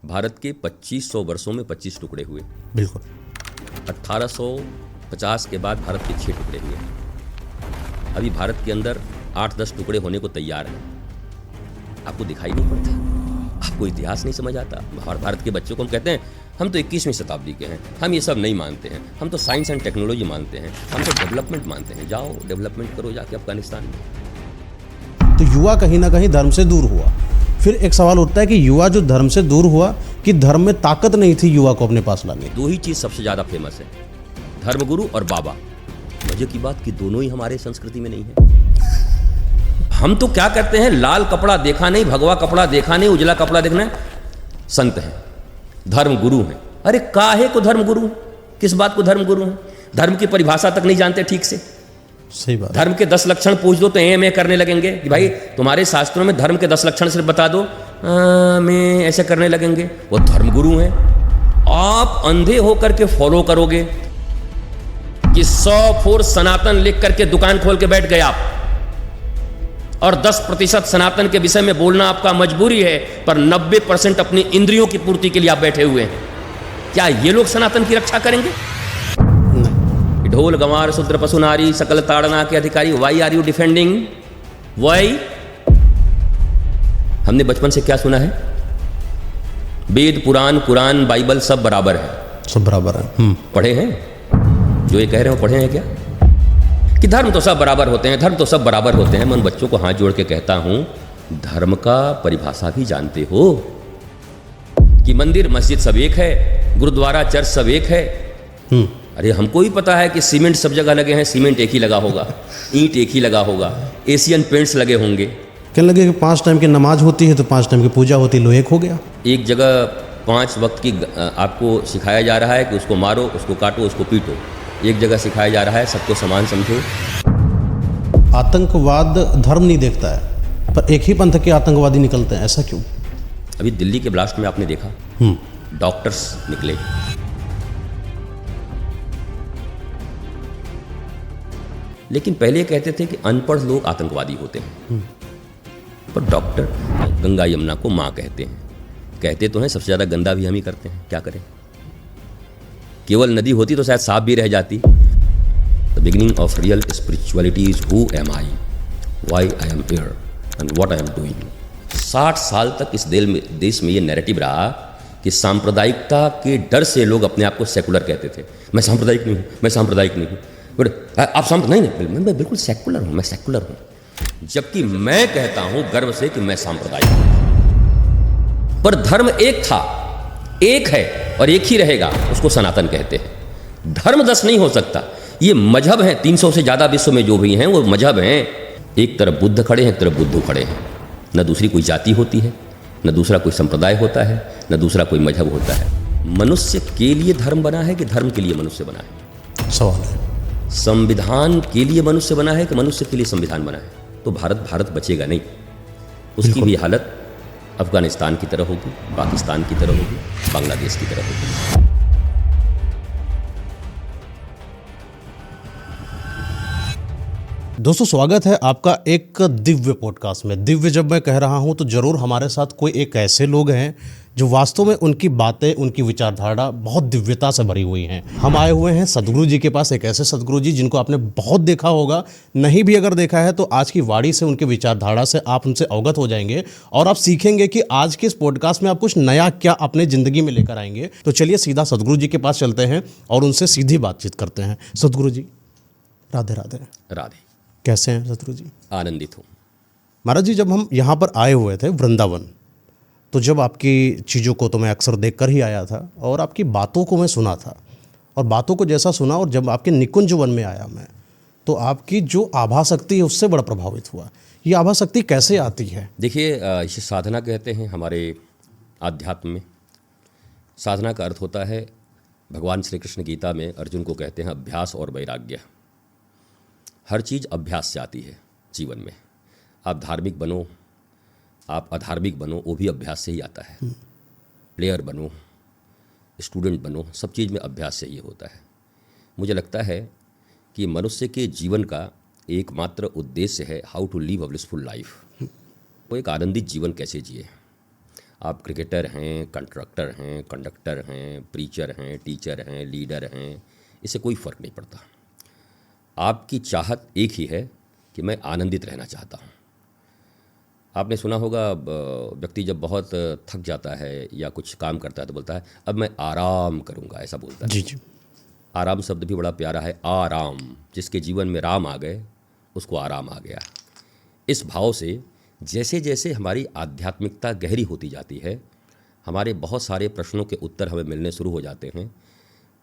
भारत के 2500 वर्षों में 25 टुकड़े हुए। बिल्कुल। 1850 के बाद भारत के 6 टुकड़े हुए। अभी भारत के अंदर 8-10 टुकड़े होने को तैयार हैं। आपको दिखाई नहीं पड़ता, आपको इतिहास नहीं समझ आता। और भारत के बच्चों को हम कहते हैं हम तो 21वीं शताब्दी के हैं, हम ये सब नहीं मानते हैं, हम तो साइंस एंड टेक्नोलॉजी मानते हैं, हम तो डेवलपमेंट मानते हैं। जाओ डेवलपमेंट करो जाके अफगानिस्तान में। तो युवा कहीं ना कहीं धर्म से दूर हुआ। फिर एक सवाल उठता है कि युवा जो धर्म से दूर हुआ, कि धर्म में ताकत नहीं थी युवा को अपने पास लाने। 2 ही चीज़ सबसे ज़्यादा फेमस है, धर्मगुरु और बाबा। मजे की बात कि दोनों ही हमारे संस्कृति में नहीं है। हम तो क्या करते हैं, लाल कपड़ा देखा नहीं, भगवा कपड़ा देखा नहीं, उजला कपड़ा देखना है, संत हैं, धर्मगुरु हैं। अरे काहे को धर्मगुरु, किस बात को धर्मगुरु हैं? धर्म की परिभाषा तक नहीं जानते ठीक से। सही बात। धर्म के 10 लक्षण पूछ दो तो ए करने लगेंगे कि भाई तुम्हारे शास्त्रों में धर्म के 10 लक्षण सिर्फ बता दो, मैं ऐसे करने लगेंगे। वो धर्मगुरु हैं। आप अंधे होकर के फॉलो करोगे कि 100 सनातन लिख करके दुकान खोल के बैठ गए आप, और 10% सनातन के विषय में बोलना आपका मजबूरी है, पर 90% अपनी इंद्रियों की पूर्ति के लिए आप बैठे हुए हैं। क्या ये लोग सनातन की रक्षा करेंगे? ढोल गंवार शूद्र पशु नारी सकल ताड़ना के अधिकारी, why are you defending? Why? हमने बचपन से क्या सुना है, वेद पुराण कुरान बाइबल सब बराबर है, सब बराबर है। पढ़े हैं? जो ये कह रहे हो पढ़े हैं क्या, कि धर्म तो सब बराबर होते हैं, धर्म तो सब बराबर होते हैं। मैं उन बच्चों को हाथ जोड़ के कहता हूं, धर्म का परिभाषा भी जानते हो कि मंदिर मस्जिद सब एक है, गुरुद्वारा चर्च सब एक है। अरे हमको भी पता है कि सीमेंट सब जगह लगे हैं, सीमेंट एक ही लगा होगा, ईंट एक ही लगा होगा, एशियन पेंट्स लगे होंगे। कहने लगे कि 5 टाइम की नमाज होती है तो 5 टाइम की पूजा होती है, लो एक हो गया। एक जगह 5 वक्त की आपको सिखाया जा रहा है कि उसको मारो, उसको काटो, उसको पीटो। एक जगह सिखाया जा रहा है सबको समान समझो। आतंकवाद धर्म नहीं देखता है, पर एक ही पंथ के आतंकवादी निकलते हैं, ऐसा क्यों? अभी दिल्ली के ब्लास्ट में आपने देखा, डॉक्टर्स निकले, लेकिन पहले कहते थे कि अनपढ़ लोग आतंकवादी होते हैं। पर डॉक्टर गंगा यमुना को माँ कहते हैं, कहते तो हैं, सबसे ज़्यादा गंदा भी हम ही करते हैं। क्या करें, केवल नदी होती तो शायद साफ भी रह जाती। The beginning of real spirituality is who am I, why I am here and what I am doing. 60 साल तक इस देश में ये नैरेटिव रहा कि सांप्रदायिकता के डर से लोग अपने आप को सेकुलर कहते थे। मैं सांप्रदायिक नहीं हूँ, मैं सांप्रदायिक नहीं हूँ। आप सांप्रदायिक नहीं, मैं बिल्कुल सेकुलर हूँ, मैं सेकुलर हूँ। जबकि मैं कहता हूँ गर्व से कि मैं सांप्रदायिक हूँ। पर धर्म एक था, एक है और एक ही रहेगा, उसको सनातन कहते हैं। धर्म 10 नहीं हो सकता। ये मजहब हैं, 300 से ज़्यादा विश्व में जो भी हैं वो मजहब हैं। एक तरफ बुद्ध खड़े हैं, एक तरफ बुद्धू खड़े हैं। न दूसरी कोई जाति होती है, न दूसरा कोई संप्रदाय होता है, न दूसरा कोई मजहब होता है। मनुष्य के लिए धर्म बना है कि धर्म के लिए मनुष्य बना है? सवाल है। संविधान के लिए मनुष्य बना है कि मनुष्य के लिए संविधान बना है? तो भारत बचेगा नहीं। उसकी भी हालत अफगानिस्तान की तरह होगी, पाकिस्तान की तरह होगी, बांग्लादेश की तरह होगी। दोस्तों, स्वागत है आपका एक दिव्य पॉडकास्ट में। दिव्य जब मैं कह रहा हूं तो जरूर हमारे साथ कोई एक ऐसे लोग हैं जो वास्तव में उनकी बातें, उनकी विचारधारा बहुत दिव्यता से भरी हुई हैं। हम आए हुए हैं सदगुरु जी के पास, एक ऐसे सदगुरु जी जिनको आपने बहुत देखा होगा, नहीं भी अगर देखा है तो आज की वाणी से, उनकी विचारधारा से आप उनसे अवगत हो जाएंगे और आप सीखेंगे कि आज के इस पॉडकास्ट में आप कुछ नया क्या अपने ज़िंदगी में लेकर आएंगे। तो चलिए सीधा सदगुरु जी के पास चलते हैं और उनसे सीधी बातचीत करते हैं। सदगुरु जी, राधे राधे। राधे। कैसे हैं सदगुरु जी? आनंदित हूँ महाराज जी। जब हम यहाँ पर आए हुए थे वृंदावन, तो जब आपकी चीज़ों को तो मैं अक्सर देख कर ही आया था और आपकी बातों को मैं सुना था, और बातों को जैसा सुना और जब आपके निकुंज वन में आया मैं, तो आपकी जो आभा शक्ति है उससे बड़ा प्रभावित हुआ। ये आभा शक्ति कैसे आती है? देखिए, इसे साधना कहते हैं हमारे आध्यात्म में। साधना का अर्थ होता है, भगवान श्री कृष्ण गीता में अर्जुन को कहते हैं अभ्यास और वैराग्य। हर चीज़ अभ्यास से आती है जीवन में। आप धार्मिक बनो, आप अधार्मिक बनो, वो भी अभ्यास से ही आता है। प्लेयर बनो, स्टूडेंट बनो, सब चीज़ में अभ्यास से ही होता है। मुझे लगता है कि मनुष्य के जीवन का एकमात्र उद्देश्य है how to live a blissful life. वो एक आनंदित जीवन कैसे जिए। आप क्रिकेटर हैं, कंट्रक्टर हैं, कंडक्टर हैं, प्रीचर हैं, टीचर हैं, लीडर हैं, इससे कोई फ़र्क नहीं पड़ता। आपकी चाहत एक ही है कि मैं आनंदित रहना चाहता हूँ। आपने सुना होगा व्यक्ति जब बहुत थक जाता है या कुछ काम करता है तो बोलता है अब मैं आराम करूँगा, ऐसा बोलता है। जी जी। आराम शब्द भी बड़ा प्यारा है, आराम। जिसके जीवन में राम आ गए उसको आराम आ गया। इस भाव से जैसे जैसे हमारी आध्यात्मिकता गहरी होती जाती है, हमारे बहुत सारे प्रश्नों के उत्तर हमें मिलने शुरू हो जाते हैं।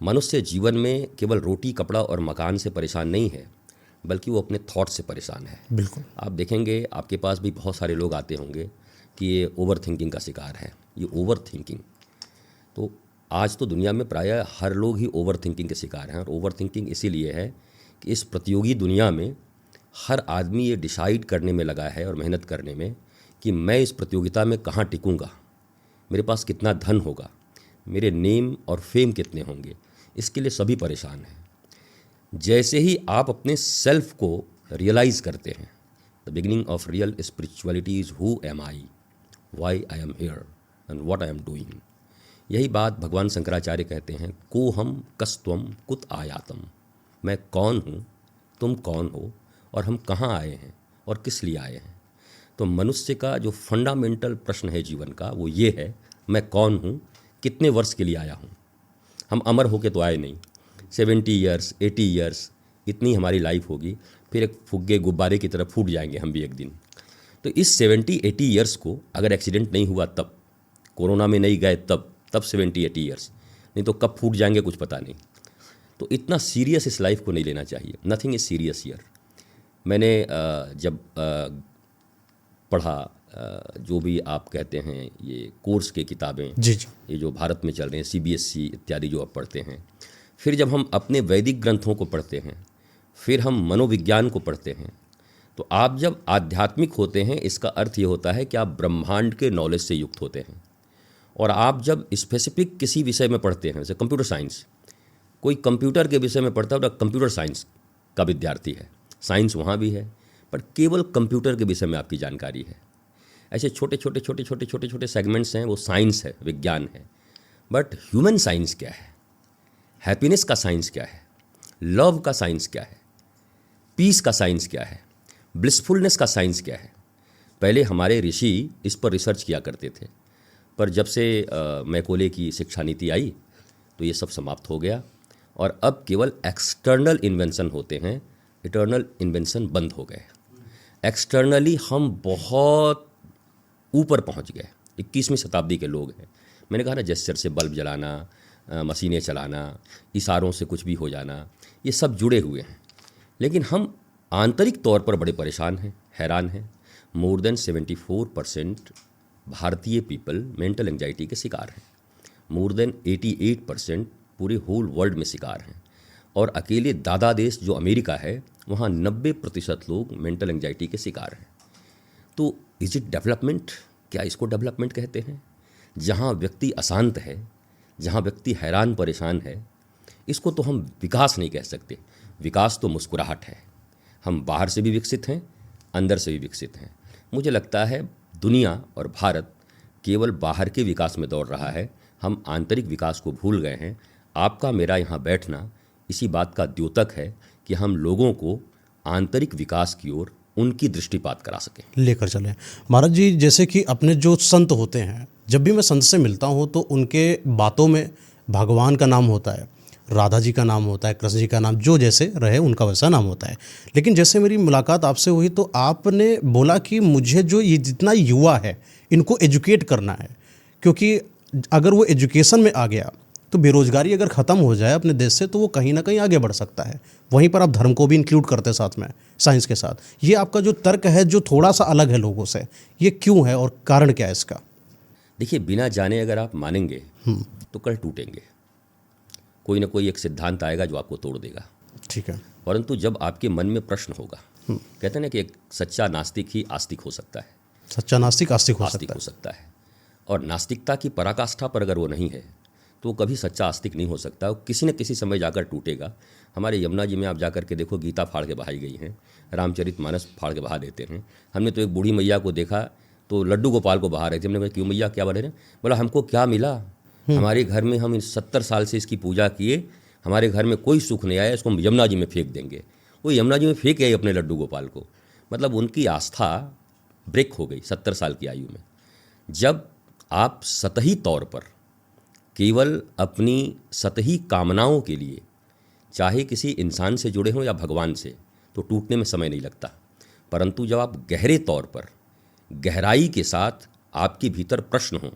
मनुष्य जीवन में केवल रोटी, कपड़ा और मकान से परेशान नहीं है, बल्कि वो अपने थॉट से परेशान है। बिल्कुल। आप देखेंगे आपके पास भी बहुत सारे लोग आते होंगे कि ये ओवर थिंकिंग का शिकार है। ये ओवर थिंकिंग, तो आज तो दुनिया में प्रायः हर लोग ही ओवर थिंकिंग के शिकार हैं। और ओवर थिंकिंग इसीलिए है कि इस प्रतियोगी दुनिया में हर आदमी ये डिसाइड करने में लगा है और मेहनत करने में कि मैं इस प्रतियोगिता में कहाँ टिकूँगा, मेरे पास कितना धन होगा, मेरे नेम और फेम कितने होंगे। इसके लिए सभी परेशान हैं। जैसे ही आप अपने सेल्फ को रियलाइज़ करते हैं, the beginning of real spirituality is who am I, why I am here and what I am doing. यही बात भगवान शंकराचार्य कहते हैं, को हम कस्त्वम कुत आयातम। मैं कौन हूँ, तुम कौन हो और हम कहाँ आए हैं और किस लिए आए हैं। तो मनुष्य का जो फंडामेंटल प्रश्न है जीवन का वो ये है, मैं कौन हूँ, कितने वर्ष के लिए आया हूँ। हम अमर होके तो आए नहीं। 70 ईयर्स 80 ईयर्स इतनी हमारी लाइफ होगी, फिर एक फुग्गे गुब्बारे की तरह फूट जाएंगे हम भी एक दिन। तो इस 70-80 ईयर्स को अगर एक्सीडेंट नहीं हुआ तब, कोरोना में नहीं गए तब 70-80 ईयर्स, नहीं तो कब फूट जाएंगे कुछ पता नहीं। तो इतना सीरियस इस लाइफ को नहीं लेना चाहिए। Nothing is serious here. मैंने जब पढ़ा जो भी आप कहते हैं ये कोर्स के किताबें, जी जी। ये जो भारत में चल रहे हैं CBSE इत्यादि जो आप पढ़ते हैं, फिर जब हम अपने वैदिक ग्रंथों को पढ़ते हैं, फिर हम मनोविज्ञान को पढ़ते हैं, तो आप जब आध्यात्मिक होते हैं इसका अर्थ ये होता है कि आप ब्रह्मांड के नॉलेज से युक्त होते हैं। और आप जब स्पेसिफिक किसी विषय में पढ़ते हैं, जैसे कंप्यूटर साइंस, कोई कंप्यूटर के विषय में पढ़ता है तो कंप्यूटर साइंस का विद्यार्थी है। साइंस वहाँ भी है, पर केवल कंप्यूटर के विषय में आपकी जानकारी है। ऐसे छोटे छोटे सेगमेंट्स हैं, वो साइंस है, विज्ञान है। बट ह्यूमन साइंस क्या है, हैप्पीनेस का साइंस क्या है, लव का साइंस क्या है, पीस का साइंस क्या है, ब्लिसफुलनेस का साइंस क्या है। पहले हमारे ऋषि इस पर रिसर्च किया करते थे, पर जब से मैकोले की शिक्षा नीति आई तो ये सब समाप्त हो गया और अब केवल एक्सटर्नल इन्वेंशन होते हैं, इंटरनल इन्वेंशन बंद हो गए। एक्सटर्नली हम बहुत ऊपर पहुंच गए, 21वीं शताब्दी के लोग हैं। मैंने कहा ना, जेस्चर से बल्ब जलाना, मशीनें चलाना, इशारों से कुछ भी हो जाना, ये सब जुड़े हुए हैं। लेकिन हम आंतरिक तौर पर बड़े परेशान हैं, हैरान हैं। मोर देन 74% भारतीय पीपल मेंटल एंजाइटी के शिकार हैं। मोर देन 88% पूरे होल वर्ल्ड में शिकार हैं। और अकेले दादा देश जो अमेरिका है, वहाँ 90% लोग मेंटल एंजाइटी के शिकार हैं। तो इज इट डेवलपमेंट? क्या इसको डेवलपमेंट कहते हैं? जहाँ व्यक्ति अशांत है, जहाँ व्यक्ति हैरान परेशान है, इसको तो हम विकास नहीं कह सकते। विकास तो मुस्कुराहट है। हम बाहर से भी विकसित हैं, अंदर से भी विकसित हैं। मुझे लगता है दुनिया और भारत केवल बाहर के विकास में दौड़ रहा है, हम आंतरिक विकास को भूल गए हैं। आपका मेरा यहाँ बैठना इसी बात का द्योतक है कि हम लोगों को आंतरिक विकास की ओर उनकी दृष्टिपात करा सकें, लेकर चलें। महाराज जी, जैसे कि अपने जो संत होते हैं, जब भी मैं संत से मिलता हूँ तो उनके बातों में भगवान का नाम होता है, राधा जी का नाम होता है, कृष्ण जी का नाम, जो जैसे रहे उनका वैसा नाम होता है। लेकिन जैसे मेरी मुलाकात आपसे हुई तो आपने बोला कि मुझे जो ये जितना युवा है इनको एजुकेट करना है, क्योंकि अगर वो एजुकेशन में आ गया तो बेरोजगारी अगर ख़त्म हो जाए अपने देश से तो वो कहीं ना कहीं आगे बढ़ सकता है। वहीं पर आप धर्म को भी इंक्लूड करते हैं साथ में, साइंस के साथ। ये आपका जो तर्क है जो थोड़ा सा अलग है लोगों से, ये क्यों है और कारण क्या है इसका? देखिए, बिना जाने अगर आप मानेंगे तो कल टूटेंगे। कोई ना कोई एक सिद्धांत आएगा जो आपको तोड़ देगा। ठीक है। परंतु जब आपके मन में प्रश्न होगा, कहते हैं ना कि एक सच्चा नास्तिक ही आस्तिक हो सकता है। सच्चा नास्तिक आस्तिक हो सकता है। और नास्तिकता की पराकाष्ठा पर अगर वो नहीं है तो कभी सच्चा आस्तिक नहीं हो सकता। वो किसी न किसी समय जाकर टूटेगा। हमारे यमुना जी में आप जाकर के देखो, गीता फाड़ के बहाई गई हैं, रामचरितमानस फाड़ के बहा देते हैं। हमने तो एक बूढ़ी मैया को देखा, तो लड्डू गोपाल को बहा रहे थे। हमने कहा क्यों भैया, क्या बने रहे? बोला हमको क्या मिला, हमारे घर में हम 70 साल से इसकी पूजा किए, हमारे घर में कोई सुख नहीं आया, इसको हम यमुना जी में फेंक देंगे। वो यमुना जी में फेंक आए अपने लड्डू गोपाल को। मतलब उनकी आस्था ब्रेक हो गई 70 साल की आयु में। जब आप सतही तौर पर केवल अपनी सतही कामनाओं के लिए, चाहे किसी इंसान से जुड़े हों या भगवान से, तो टूटने में समय नहीं लगता। परंतु जब आप गहरे तौर पर गहराई के साथ आपके भीतर प्रश्न हों,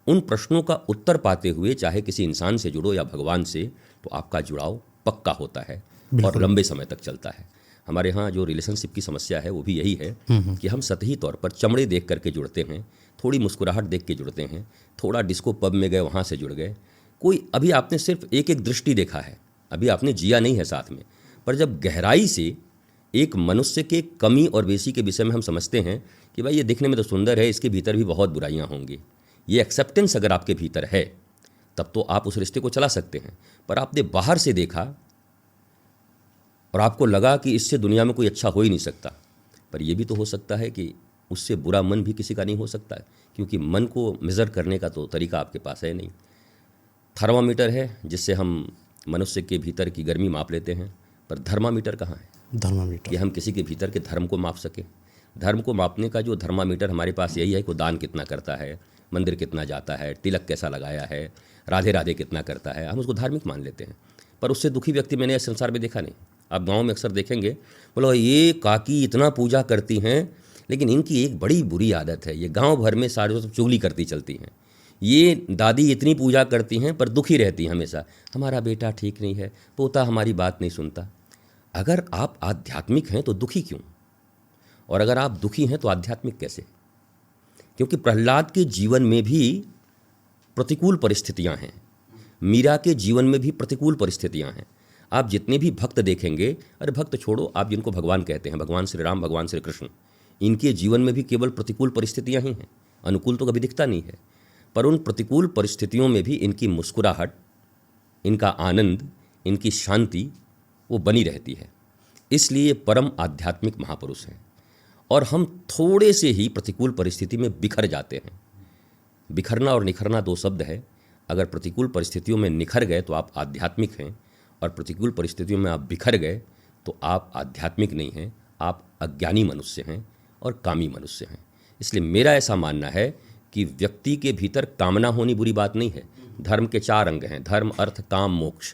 उन प्रश्नों का उत्तर पाते हुए चाहे किसी इंसान से जुड़ो या भगवान से, तो आपका जुड़ाव पक्का होता है और लंबे समय तक चलता है। हमारे यहाँ जो रिलेशनशिप की समस्या है वो भी यही है कि हम सतही तौर पर चमड़े देख करके जुड़ते हैं, थोड़ी मुस्कुराहट देख के जुड़ते हैं, थोड़ा डिस्को पब में गए वहाँ से जुड़ गए। कोई अभी आपने सिर्फ एक एक दृष्टि देखा है, अभी आपने जिया नहीं है साथ में। पर जब गहराई से एक मनुष्य के कमी और बेसी के विषय में हम समझते हैं कि भाई ये दिखने में तो सुंदर है, इसके भीतर भी बहुत बुराइयां होंगी, ये एक्सेप्टेंस अगर आपके भीतर है, तब तो आप उस रिश्ते को चला सकते हैं। पर आपने बाहर से देखा और आपको लगा कि इससे दुनिया में कोई अच्छा हो ही नहीं सकता। पर यह भी तो हो सकता है कि उससे बुरा मन भी किसी का नहीं हो सकता है, क्योंकि मन को मेज़र करने का तो तरीका आपके पास है नहीं। थर्मामीटर है जिससे हम मनुष्य के भीतर की गर्मी माप लेते हैं, पर थर्मामीटर कहाँ है? धर्मामीटर कि हम किसी के भीतर के धर्म को माप सके। धर्म को मापने का जो थर्मामीटर हमारे पास यही है कि दान कितना करता है, मंदिर कितना जाता है, तिलक कैसा लगाया है, राधे राधे कितना करता है, हम उसको धार्मिक मान लेते हैं। पर उससे दुखी व्यक्ति मैंने इस संसार में देखा नहीं। आप गाँव में अक्सर देखेंगे, बोलो ये काकी इतना पूजा करती हैं, लेकिन इनकी एक बड़ी बुरी आदत है, ये गाँव भर में सारे सब चुगली करती चलती हैं। ये दादी इतनी पूजा करती हैं पर दुखी रहती हैं हमेशा, हमारा बेटा ठीक नहीं है, पोता हमारी बात नहीं सुनता। अगर आप आध्यात्मिक हैं तो दुखी क्यों? और अगर आप दुखी हैं तो आध्यात्मिक कैसे? क्योंकि प्रहलाद के जीवन में भी प्रतिकूल परिस्थितियां हैं, मीरा के जीवन में भी प्रतिकूल परिस्थितियां हैं। आप जितने भी भक्त देखेंगे, अरे भक्त छोड़ो, आप जिनको भगवान कहते हैं, भगवान श्री राम, भगवान श्री कृष्ण, इनके जीवन में भी केवल प्रतिकूल परिस्थितियां ही हैं, अनुकूल तो कभी दिखता नहीं है। पर उन प्रतिकूल परिस्थितियों में भी इनकी मुस्कुराहट, इनका आनंद, इनकी शांति वो बनी रहती है। इसलिए परम आध्यात्मिक महापुरुष हैं। और हम थोड़े से ही प्रतिकूल परिस्थिति में बिखर जाते हैं। बिखरना और निखरना दो शब्द है। अगर प्रतिकूल परिस्थितियों में निखर गए तो आप आध्यात्मिक हैं, और प्रतिकूल परिस्थितियों में आप बिखर गए तो आप आध्यात्मिक नहीं हैं, आप अज्ञानी मनुष्य हैं और कामी मनुष्य हैं। इसलिए मेरा ऐसा मानना है कि व्यक्ति के भीतर कामना होनी बुरी बात नहीं है। धर्म के 4 अंग हैं, धर्म, अर्थ, काम, मोक्ष।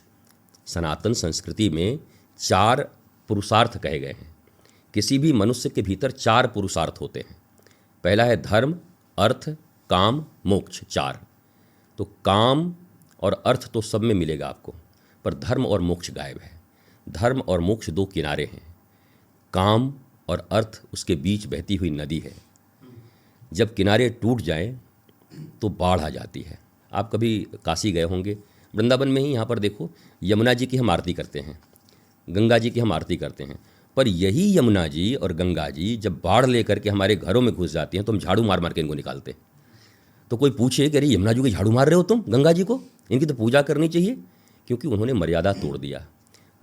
सनातन संस्कृति में 4 पुरुषार्थ कहे गए हैं। किसी भी मनुष्य के भीतर 4 पुरुषार्थ होते हैं। पहला है धर्म, अर्थ, काम, मोक्ष, 4। तो काम और अर्थ तो सब में मिलेगा आपको, पर धर्म और मोक्ष गायब है। धर्म और मोक्ष 2 किनारे हैं, काम और अर्थ उसके बीच बहती हुई नदी है। जब किनारे टूट जाएं तो बाढ़ आ जाती है। आप कभी काशी गए होंगे, वृंदावन में ही यहाँ पर देखो, यमुना जी की हम आरती करते हैं, गंगा जी की हम आरती करते हैं, पर यही यमुना जी और गंगा जी जब बाढ़ लेकर के हमारे घरों में घुस जाती हैं तो हम झाड़ू मार मार के इनको निकालते हैं। तो कोई पूछे कि अरे यमुना जी को झाड़ू मार रहे हो तुम, गंगा जी को, इनकी तो पूजा करनी चाहिए, क्योंकि उन्होंने मर्यादा तोड़ दिया।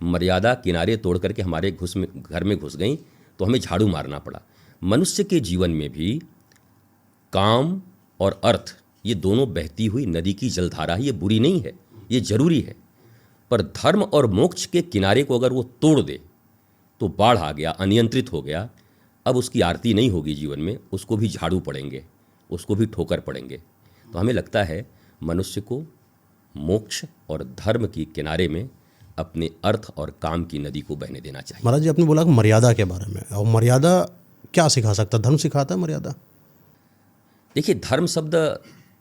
मर्यादा किनारे तोड़ करके हमारे घर में घुस गई तो हमें झाड़ू मारना पड़ा। मनुष्य के जीवन में भी काम और अर्थ, ये दोनों बहती हुई नदी की जलधारा है। ये बुरी नहीं है, ये जरूरी है। पर धर्म और मोक्ष के किनारे को अगर वो तोड़ दे तो बाढ़ आ गया, अनियंत्रित हो गया। अब उसकी आरती नहीं होगी जीवन में, उसको भी झाड़ू पड़ेंगे, उसको भी ठोकर पड़ेंगे। तो हमें लगता है मनुष्य को मोक्ष और धर्म की किनारे में अपने अर्थ और काम की नदी को बहने देना चाहिए। महाराज जी, आपने बोला कि मर्यादा के बारे में, और मर्यादा क्या सिखा सकता है? धर्म सिखाता है मर्यादा? देखिए, धर्म शब्द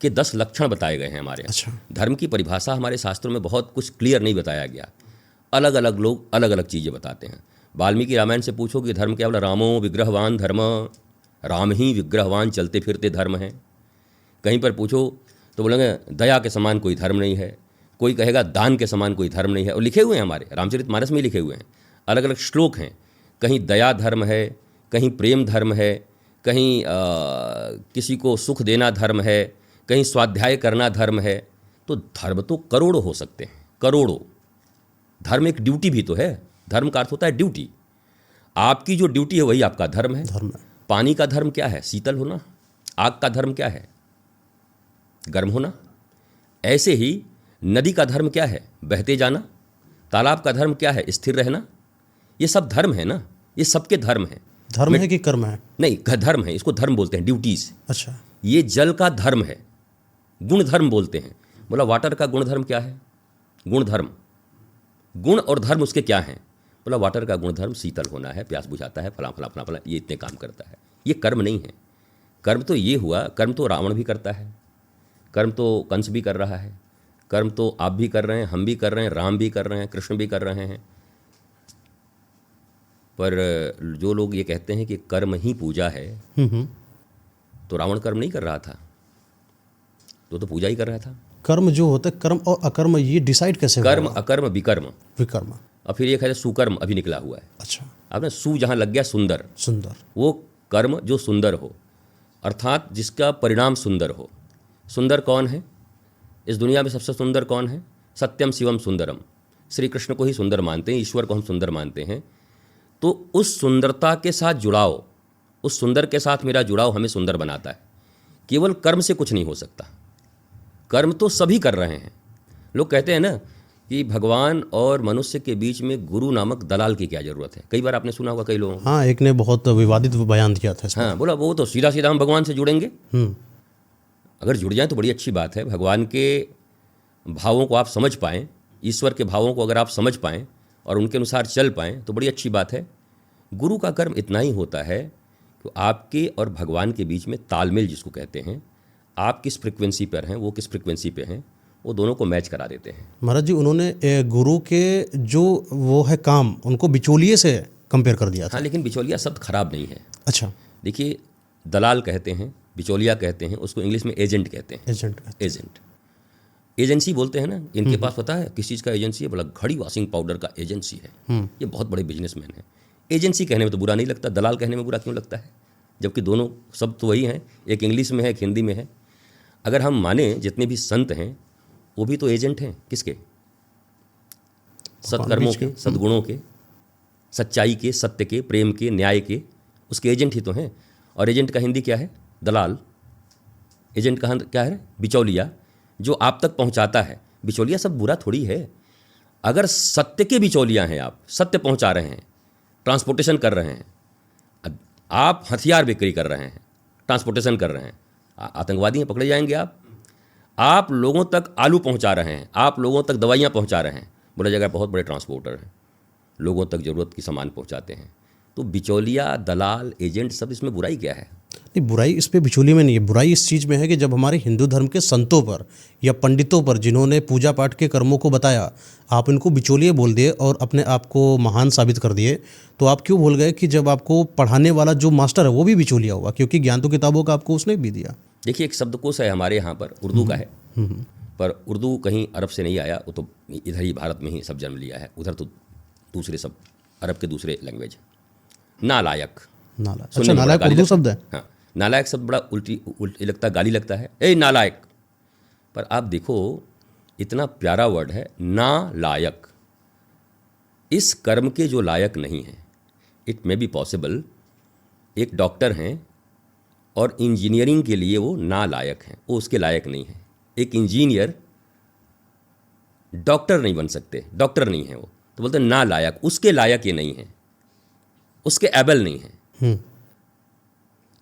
के 10 लक्षण बताए गए हैं हमारे। अच्छा। धर्म की परिभाषा हमारे शास्त्रों में बहुत कुछ क्लियर नहीं बताया गया। अलग अलग लोग अलग अलग चीज़ें बताते हैं। वाल्मीकि रामायण से पूछो कि धर्म क्या बोला, रामो विग्रहवान धर्म, राम ही विग्रहवान चलते फिरते धर्म है। कहीं पर पूछो तो बोलेंगे दया के समान कोई धर्म नहीं है, कोई कहेगा दान के समान कोई धर्म नहीं है। और लिखे हुए हैं हमारे रामचरितमानस में, लिखे हुए हैं, अलग अलग श्लोक हैं। कहीं दया धर्म है, कहीं प्रेम धर्म है, कहीं किसी को सुख देना धर्म है, कहीं स्वाध्याय करना धर्म है। तो धर्म तो करोड़ों हो सकते हैं, करोड़ों। धर्म एक ड्यूटी भी तो है। धर्म का अर्थ होता है ड्यूटी। आपकी जो ड्यूटी है वही आपका धर्म है। धर्म है। पानी का धर्म क्या है? शीतल होना। आग का धर्म क्या है? गर्म होना। ऐसे ही नदी का धर्म क्या है? बहते जाना। तालाब का धर्म क्या है? स्थिर रहना। ये सब धर्म है ना, ये सबके धर्म हैं। धर्म है कि कर्म है? नहीं, धर्म है, इसको धर्म बोलते हैं, ड्यूटीज। अच्छा। ये जल का धर्म है, गुण धर्म बोलते हैं। बोला वाटर का गुण धर्म क्या है? गुण धर्म, गुण और धर्म उसके क्या हैं? बोला वाटर का गुण धर्म शीतल होना है, प्यास बुझाता है, फला फला फला फला, ये इतने काम करता है। ये कर्म नहीं है। कर्म तो ये हुआ, कर्म तो रावण भी करता है, कर्म तो कंस भी कर रहा है, कर्म तो आप भी कर रहे हैं, हम भी कर रहे हैं, राम भी कर रहे हैं, कृष्ण भी कर रहे हैं। पर जो लोग ये कहते हैं कि कर्म ही पूजा है, तो रावण कर्म नहीं कर रहा था, तो पूजा ही कर रहा था। कर्म जो होता है, कर्म और अकर्म, ये डिसाइड कैसे कर्म, होगा? अकर्म, विकर्म। विकर्म। और फिर एक है सुकर्म, अभी निकला हुआ है। अच्छा। आपने सु जहाँ लग गया सुंदर, सुंदर। वो कर्म जो सुंदर हो, अर्थात जिसका परिणाम सुंदर हो। सुंदर कौन है इस दुनिया में? सबसे सुंदर कौन है? सत्यम शिवम सुंदरम। श्री कृष्ण को ही सुंदर मानते हैं, ईश्वर को हम सुंदर मानते हैं। तो उस सुंदरता के साथ जुड़ाव, उस सुंदर के साथ मेरा जुड़ाव हमें सुंदर बनाता है। केवल कर्म से कुछ नहीं हो सकता। कर्म तो सभी कर रहे हैं। लोग कहते हैं ना कि भगवान और मनुष्य के बीच में गुरु नामक दलाल की क्या ज़रूरत है। कई बार आपने सुना होगा कई लोगों को। हाँ, एक ने बहुत विवादित बयान दिया था इसमें। हाँ, बोला वो तो सीधा सीधा हम भगवान से जुड़ेंगे। अगर जुड़ जाएं तो बड़ी अच्छी बात है। भगवान के भावों को आप समझ पाएँ, ईश्वर के भावों को अगर आप समझ पाएँ और उनके अनुसार चल पाएँ तो बड़ी अच्छी बात है। गुरु का कर्म इतना ही होता है कि आपके और भगवान के बीच में तालमेल जिसको कहते हैं, आप किस फ्रिक्वेंसी पर हैं, वो किस फ्रिक्वेंसी पे हैं, वो दोनों को मैच करा देते हैं। महाराज जी, उन्होंने गुरु के जो वो है काम, उनको बिचौलिए से कंपेयर कर दिया था। हाँ, लेकिन बिचौलिया शब्द खराब नहीं है। अच्छा। देखिए, दलाल कहते हैं, बिचौलिया कहते हैं, उसको इंग्लिश में एजेंट कहते हैं। एजेंट, एजेंसी बोलते हैं ना। इनके पास पता है किस चीज़ का एजेंसी है? बोला घड़ी वॉशिंग पाउडर का एजेंसी है। ये बहुत बड़े बिजनेसमैन है। एजेंसी कहने में तो बुरा नहीं लगता, दलाल कहने में बुरा क्यों लगता है? जबकि दोनों शब्द तो वही हैं, एक इंग्लिश में है, एक हिंदी में है। अगर हम माने जितने भी संत हैं वो भी तो एजेंट हैं। किसके? सत्कर्मों के, सद्गुणों के, सच्चाई के, सत्य के, प्रेम के, न्याय के, उसके एजेंट ही तो हैं। और एजेंट का हिंदी क्या है? दलाल। एजेंट का क्या है? बिचौलिया, जो आप तक पहुंचाता है। बिचौलिया सब बुरा थोड़ी है। अगर सत्य के बिचौलिया हैं, आप सत्य पहुंचा रहे हैं, ट्रांसपोर्टेशन कर रहे हैं, आप हथियार बिक्री कर रहे हैं, ट्रांसपोर्टेशन कर रहे हैं, आतंकवादी हैं, पकड़े जाएंगे आप लोगों तक आलू पहुंचा रहे हैं, आप लोगों तक दवाइयां पहुंचा रहे हैं, बोला जाएगा बहुत बड़े ट्रांसपोर्टर हैं, लोगों तक ज़रूरत की सामान पहुंचाते हैं। तो बिचौलिया, दलाल, एजेंट, सब इसमें बुराई क्या है? नहीं, बुराई इस पे बिचौलिए में नहीं है। बुराई इस चीज़ में है कि जब हमारे हिंदू धर्म के संतों पर या पंडितों पर, जिन्होंने पूजा पाठ के कर्मों को बताया, आप इनको बिचौलिए बोल दिए और अपने आप को महान साबित कर दिए। तो आप क्यों भूल गए कि जब आपको पढ़ाने वाला जो मास्टर है वो भी बिचौलिया हुआ, क्योंकि ज्ञान तो किताबों का आपको उसने भी दिया। देखिए, एक शब्दकोश है हमारे यहाँ पर, उर्दू का है, पर उर्दू कहीं अरब से नहीं आया, वो तो इधर ही भारत में ही सब जन्म लिया है। उधर तो दूसरे सब अरब के दूसरे लैंग्वेज। नालायक, अच्छा, नालायक उर्दू शब्द है। हाँ, नालायक शब्द बड़ा उल्टी लगता, गाली लगता है, ए नालायक। पर आप देखो, इतना प्यारा वर्ड है नालायक। इस कर्म के जो लायक नहीं है, इट मे बी पॉसिबल एक डॉक्टर हैं और इंजीनियरिंग के लिए वो नालायक हैं, वो उसके लायक नहीं है। एक इंजीनियर डॉक्टर नहीं बन सकते, डॉक्टर नहीं है वो, तो बोलते हैं नालायक, उसके लायक ये नहीं है, उसके एबल नहीं है।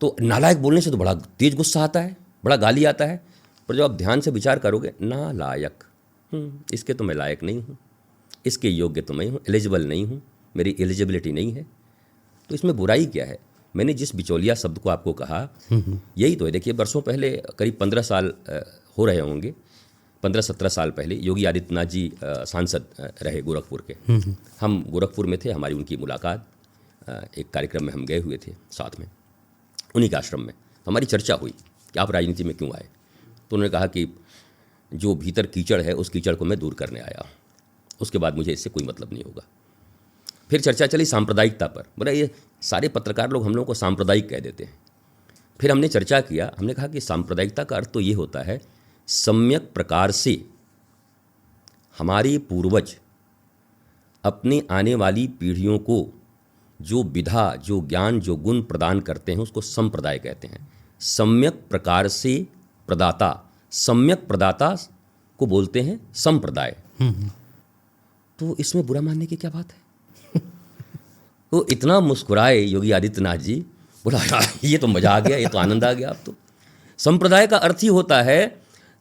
तो नालायक बोलने से तो बड़ा तेज गुस्सा आता है, बड़ा गाली आता है। पर जब आप ध्यान से विचार करोगे, नालायक, इसके तो मैं लायक नहीं हूँ, इसके योग्य तो मैं हूँ, एलिजिबल नहीं हूँ, मेरी एलिजिबिलिटी नहीं है। तो इसमें बुराई क्या है? मैंने जिस बिचौलिया शब्द को आपको कहा, यही तो है। देखिए, बरसों पहले, करीब 15 साल हो रहे होंगे, 15-17 साल पहले योगी आदित्यनाथ जी सांसद रहे गोरखपुर के। हम गोरखपुर में थे, हमारी उनकी मुलाकात, एक कार्यक्रम में हम गए हुए थे साथ में, उन्हीं के आश्रम में। हमारी चर्चा हुई कि आप राजनीति में क्यों आए। तो उन्होंने कहा कि जो भीतर कीचड़ है, उस कीचड़ को मैं दूर करने आया हूँ, उसके बाद मुझे इससे कोई मतलब नहीं होगा। फिर चर्चा चली सांप्रदायिकता पर। बोला ये सारे पत्रकार लोग हम लोगों को सांप्रदायिक कह देते हैं। फिर हमने चर्चा किया, हमने कहा कि सांप्रदायिकता का अर्थ तो ये होता है, सम्यक प्रकार से हमारे पूर्वज अपने आने वाली पीढ़ियों को जो विधा, जो ज्ञान, जो गुण प्रदान करते हैं, उसको संप्रदाय कहते हैं। सम्यक प्रकार से प्रदाता, सम्यक प्रदाता को बोलते हैं संप्रदाय। तो इसमें बुरा मानने की क्या बात है? तो इतना मुस्कुराए योगी आदित्यनाथ जी, बोला ये तो मजा आ गया, ये तो आनंद आ गया। अब तो संप्रदाय का अर्थ ही होता है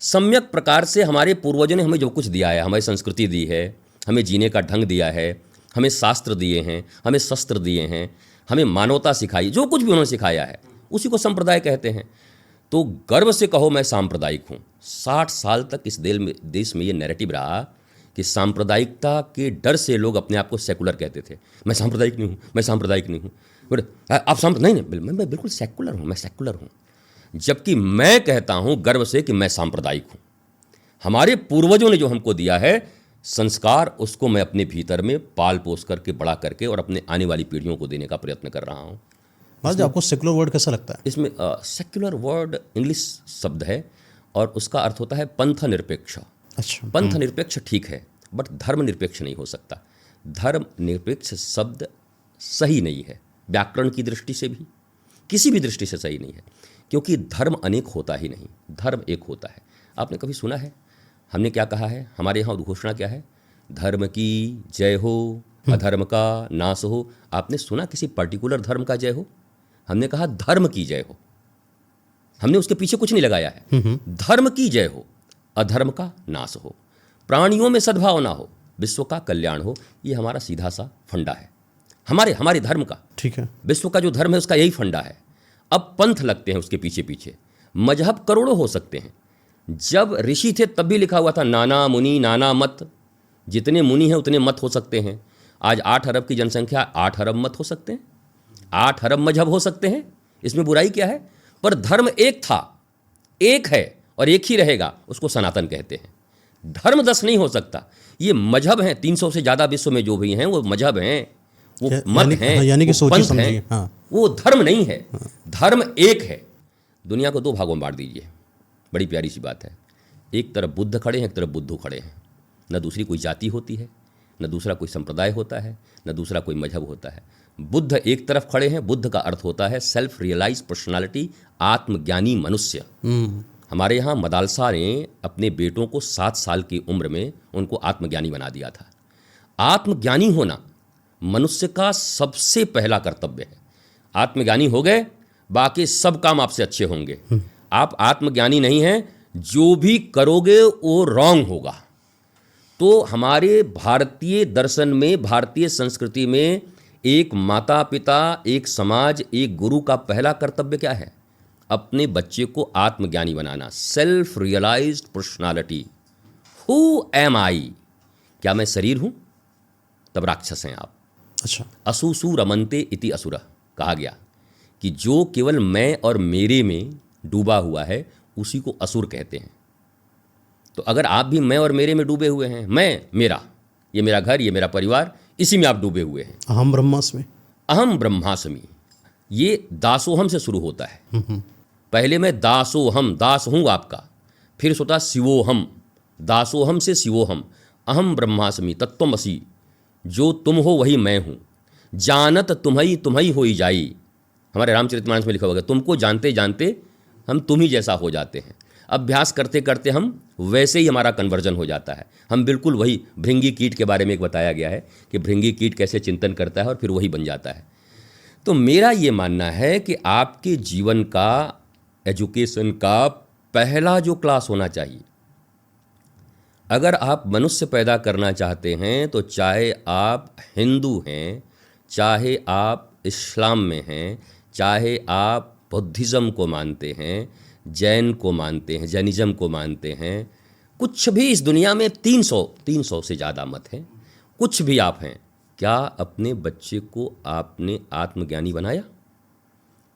सम्यक प्रकार से हमारे पूर्वजों ने हमें जो कुछ दिया है, हमारी संस्कृति दी है, हमें जीने का ढंग दिया है, हमें शास्त्र दिए हैं, हमें शस्त्र दिए हैं, हमें मानवता सिखाई, जो कुछ भी उन्होंने सिखाया है उसी को संप्रदाय कहते हैं। तो गर्व से कहो मैं सांप्रदायिक हूँ। 60 साल तक इस देश में ये नैरेटिव रहा कि सांप्रदायिकता के डर से लोग अपने आप को सेकुलर कहते थे। मैं सांप्रदायिक नहीं हूँ, मैं सांप्रदायिक नहीं हूँ। आप नहीं, मैं बिल्कुल सेकुलर हूँ, मैं सेकुलर हूँ। जबकि मैं कहता हूँ गर्व से कि मैं सांप्रदायिक हूँ। हमारे पूर्वजों ने जो हमको दिया है संस्कार, उसको मैं अपने भीतर में पाल पोस करके बड़ा करके और अपने आने वाली पीढ़ियों को देने का प्रयत्न कर रहा हूँ। महाराज आपको सेकुलर वर्ड कैसा लगता है? इसमें सेक्युलर वर्ड इंग्लिश शब्द है और उसका अर्थ होता है पंथ निरपेक्ष। अच्छा, पंथ निरपेक्ष ठीक है, बट धर्म निरपेक्ष नहीं हो सकता। धर्म निरपेक्ष शब्द सही नहीं है, व्याकरण की दृष्टि से भी, किसी भी दृष्टि से सही नहीं है, क्योंकि धर्म अनेक होता ही नहीं, धर्म एक होता है। आपने कभी सुना है हमने क्या कहा है? हमारे यहाँ उद्घोषणा क्या है? धर्म की जय हो, अधर्म का नाश हो। आपने सुना किसी पर्टिकुलर धर्म का जय हो? हमने कहा धर्म की जय हो। हमने उसके पीछे कुछ नहीं लगाया है। धर्म की जय हो, अधर्म का नाश हो, प्राणियों में सद्भावना हो, विश्व का कल्याण हो। ये हमारा सीधा सा फंडा है हमारे धर्म का। ठीक है, विश्व का जो धर्म है उसका यही फंडा है। अब पंथ लगते हैं उसके पीछे पीछे। मजहब करोड़ों हो सकते हैं। जब ऋषि थे तब भी लिखा हुआ था नाना मुनि नाना मत। जितने मुनि हैं उतने मत हो सकते हैं। आज 8 अरब की जनसंख्या, 8 अरब मत हो सकते हैं, 8 अरब मजहब हो सकते हैं। इसमें बुराई क्या है? पर धर्म एक था, एक है और एक ही रहेगा, उसको सनातन कहते हैं। धर्म 10 नहीं हो सकता। ये मजहब हैं, 300 से ज़्यादा विश्व में जो भी हैं वो मजहब हैं, वो मत हैं, यानी कि वो सोचिए पंथ समझिए। हैं, हाँ, वो धर्म नहीं है। धर्म एक है। दुनिया को 2 भागों में बांट दीजिए, बड़ी प्यारी सी बात है। एक तरफ बुद्ध खड़े हैं, एक तरफ बुद्धू खड़े हैं। न दूसरी कोई जाति होती है, न दूसरा कोई संप्रदाय होता है, न दूसरा कोई मजहब होता है। बुद्ध एक तरफ खड़े हैं। बुद्ध का अर्थ होता है सेल्फ रियलाइज पर्सनालिटी, आत्मज्ञानी मनुष्य। हमारे यहाँ मदालसा ने अपने बेटों को 7 साल की उम्र में उनको आत्मज्ञानी बना दिया था। आत्मज्ञानी होना मनुष्य का सबसे पहला कर्तव्य है। आत्मज्ञानी हो गए, बाकी सब काम आपसे अच्छे होंगे। आप आत्मज्ञानी नहीं हैं, जो भी करोगे वो रॉन्ग होगा। तो हमारे भारतीय दर्शन में, भारतीय संस्कृति में एक माता पिता, एक समाज, एक गुरु का पहला कर्तव्य क्या है? अपने बच्चे को आत्मज्ञानी बनाना, self realized personality. Who am I? क्या मैं शरीर हूं? तब राक्षस हैं आप। अच्छा, असुसु रमन्ते इति असुरः कहा गया कि जो केवल मैं और मेरे में डूबा हुआ है उसी को असुर कहते हैं। तो अगर आप भी मैं और मेरे में डूबे हुए हैं, मैं, मेरा, ये मेरा घर, ये मेरा परिवार, इसी में आप डूबे हुए हैं। अहम ब्रह्मास्मि। अहम ब्रह्मास्मि, ये दासोहम से शुरू होता है। पहले मैं दासोहम, दास हूँ आपका। फिर सोता शिवोहम, दासोहम से शिवोहम। अहम ब्रह्मास्मि तत्त्वमसि, जो तुम हो वही मैं हूँ। जानत तुम्ही होई जाई। हमारे रामचरितमानस में लिखा होगा, तुमको जानते जानते हम तुम ही जैसा हो जाते हैं। अभ्यास करते करते हम वैसे ही हमारा कन्वर्जन हो जाता है। हम बिल्कुल वही, भृंगी कीट के बारे में एक बताया गया है कि भृंगी कीट कैसे चिंतन करता है और फिर वही बन जाता है। तो मेरा ये मानना है कि आपके जीवन का, एजुकेशन का पहला जो क्लास होना चाहिए, अगर आप मनुष्य पैदा करना चाहते हैं तो चाहे आप हिंदू हैं, चाहे आप इस्लाम में हैं, चाहे आप बुद्धिज़्म को मानते हैं, जैन को मानते हैं, जैनिज़्म को मानते हैं, कुछ भी इस दुनिया में 300 से ज़्यादा मत हैं, कुछ भी आप हैं, क्या अपने बच्चे को आपने आत्मज्ञानी बनाया?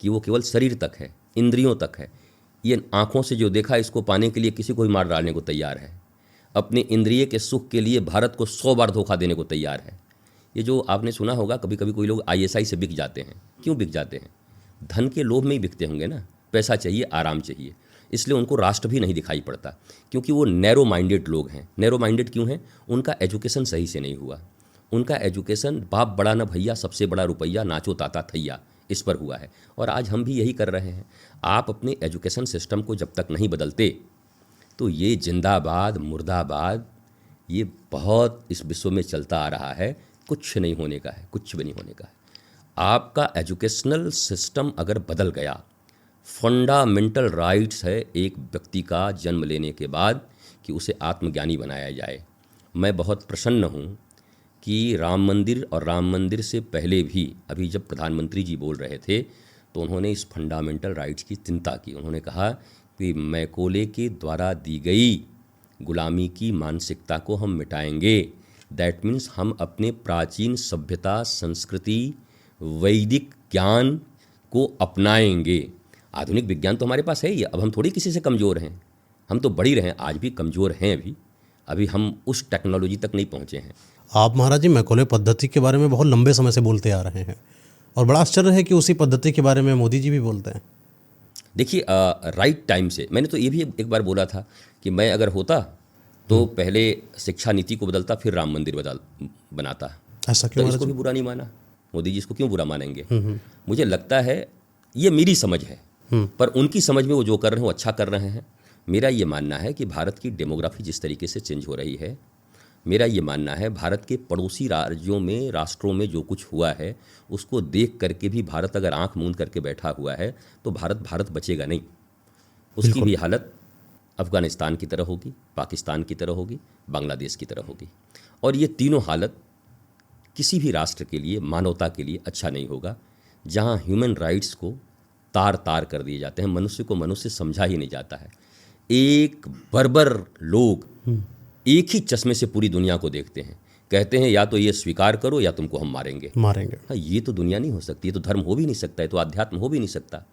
कि वो केवल शरीर तक है, इंद्रियों तक है। ये आँखों से जो देखा, इसको पाने के लिए किसी को भी मार डालने को तैयार है। अपने इंद्रिय के सुख के लिए भारत को 100 बार धोखा देने को तैयार है। ये जो आपने सुना होगा, कभी कभी कोई लोग ISI से बिक जाते हैं। क्यों बिक जाते हैं? धन के लोभ में ही बिकते होंगे ना। पैसा चाहिए, आराम चाहिए, इसलिए उनको राष्ट्र भी नहीं दिखाई पड़ता, क्योंकि वो नैरो माइंडेड लोग हैं। नैरो माइंडेड क्यों हैं? उनका एजुकेशन सही से नहीं हुआ। उनका एजुकेशन बाप बड़ा न भैया, सबसे बड़ा रुपया, नाचो ताता थैया, इस पर हुआ है और आज हम भी यही कर रहे हैं। आप अपने एजुकेशन सिस्टम को जब तक नहीं बदलते तो ये जिंदाबाद मुर्दाबाद ये बहुत इस विश्व में चलता आ रहा है, कुछ नहीं होने का है, कुछ भी नहीं होने का है। आपका एजुकेशनल सिस्टम अगर बदल गया, फंडामेंटल राइट्स है एक व्यक्ति का जन्म लेने के बाद कि उसे आत्मज्ञानी बनाया जाए। मैं बहुत प्रसन्न हूँ कि राम मंदिर और राम मंदिर से पहले भी अभी जब प्रधानमंत्री जी बोल रहे थे तो उन्होंने इस फंडामेंटल राइट्स की चिंता की। उन्होंने कहा कि मैकोले के द्वारा दी गई गुलामी की मानसिकता को हम मिटाएंगे। दैट मीन्स हम अपने प्राचीन सभ्यता, संस्कृति, वैदिक ज्ञान को अपनाएंगे। आधुनिक विज्ञान तो हमारे पास है ही, अब हम थोड़ी किसी से कमज़ोर हैं, हम तो बढ़ी रहे, आज भी कमज़ोर हैं, अभी हम उस टेक्नोलॉजी तक नहीं पहुँचे हैं। आप महाराज जी मैकोले पद्धति के बारे में बहुत लंबे समय से बोलते आ रहे हैं और बड़ा आश्चर्य है कि उसी पद्धति के बारे में मोदी जी भी बोलते हैं। देखिए राइट टाइम से, मैंने तो ये भी एक बार बोला था कि मैं अगर होता तो पहले शिक्षा नीति को बदलता फिर राम मंदिर बनाता। ऐसा क्यों? तो इसको भी बुरा नहीं माना मोदी जी, इसको क्यों बुरा मानेंगे? मुझे लगता है ये मेरी समझ है, पर उनकी समझ में वो जो कर रहे हैं वो अच्छा कर रहे हैं। मेरा ये मानना है कि भारत की डेमोग्राफी जिस तरीके से चेंज हो रही है, मेरा ये मानना है भारत के पड़ोसी राज्यों में, राष्ट्रों में जो कुछ हुआ है उसको देख करके भी भारत अगर आंख मूंद करके बैठा हुआ है तो भारत बचेगा नहीं। उसकी भी हालत अफ़गानिस्तान की तरह होगी, पाकिस्तान की तरह होगी, बांग्लादेश की तरह होगी। और ये तीनों हालत किसी भी राष्ट्र के लिए, मानवता के लिए अच्छा नहीं होगा, जहाँ ह्यूमन राइट्स को तार तार कर दिए जाते हैं, मनुष्य को मनुष्य समझा ही नहीं जाता है। एक बर्बर लोग एक ही चश्मे से पूरी दुनिया को देखते हैं, कहते हैं या तो ये स्वीकार करो या तुमको हम मारेंगे। हाँ, ये तो दुनिया नहीं हो सकती, ये तो धर्म हो भी नहीं सकता, है तो अध्यात्म हो भी नहीं सकता।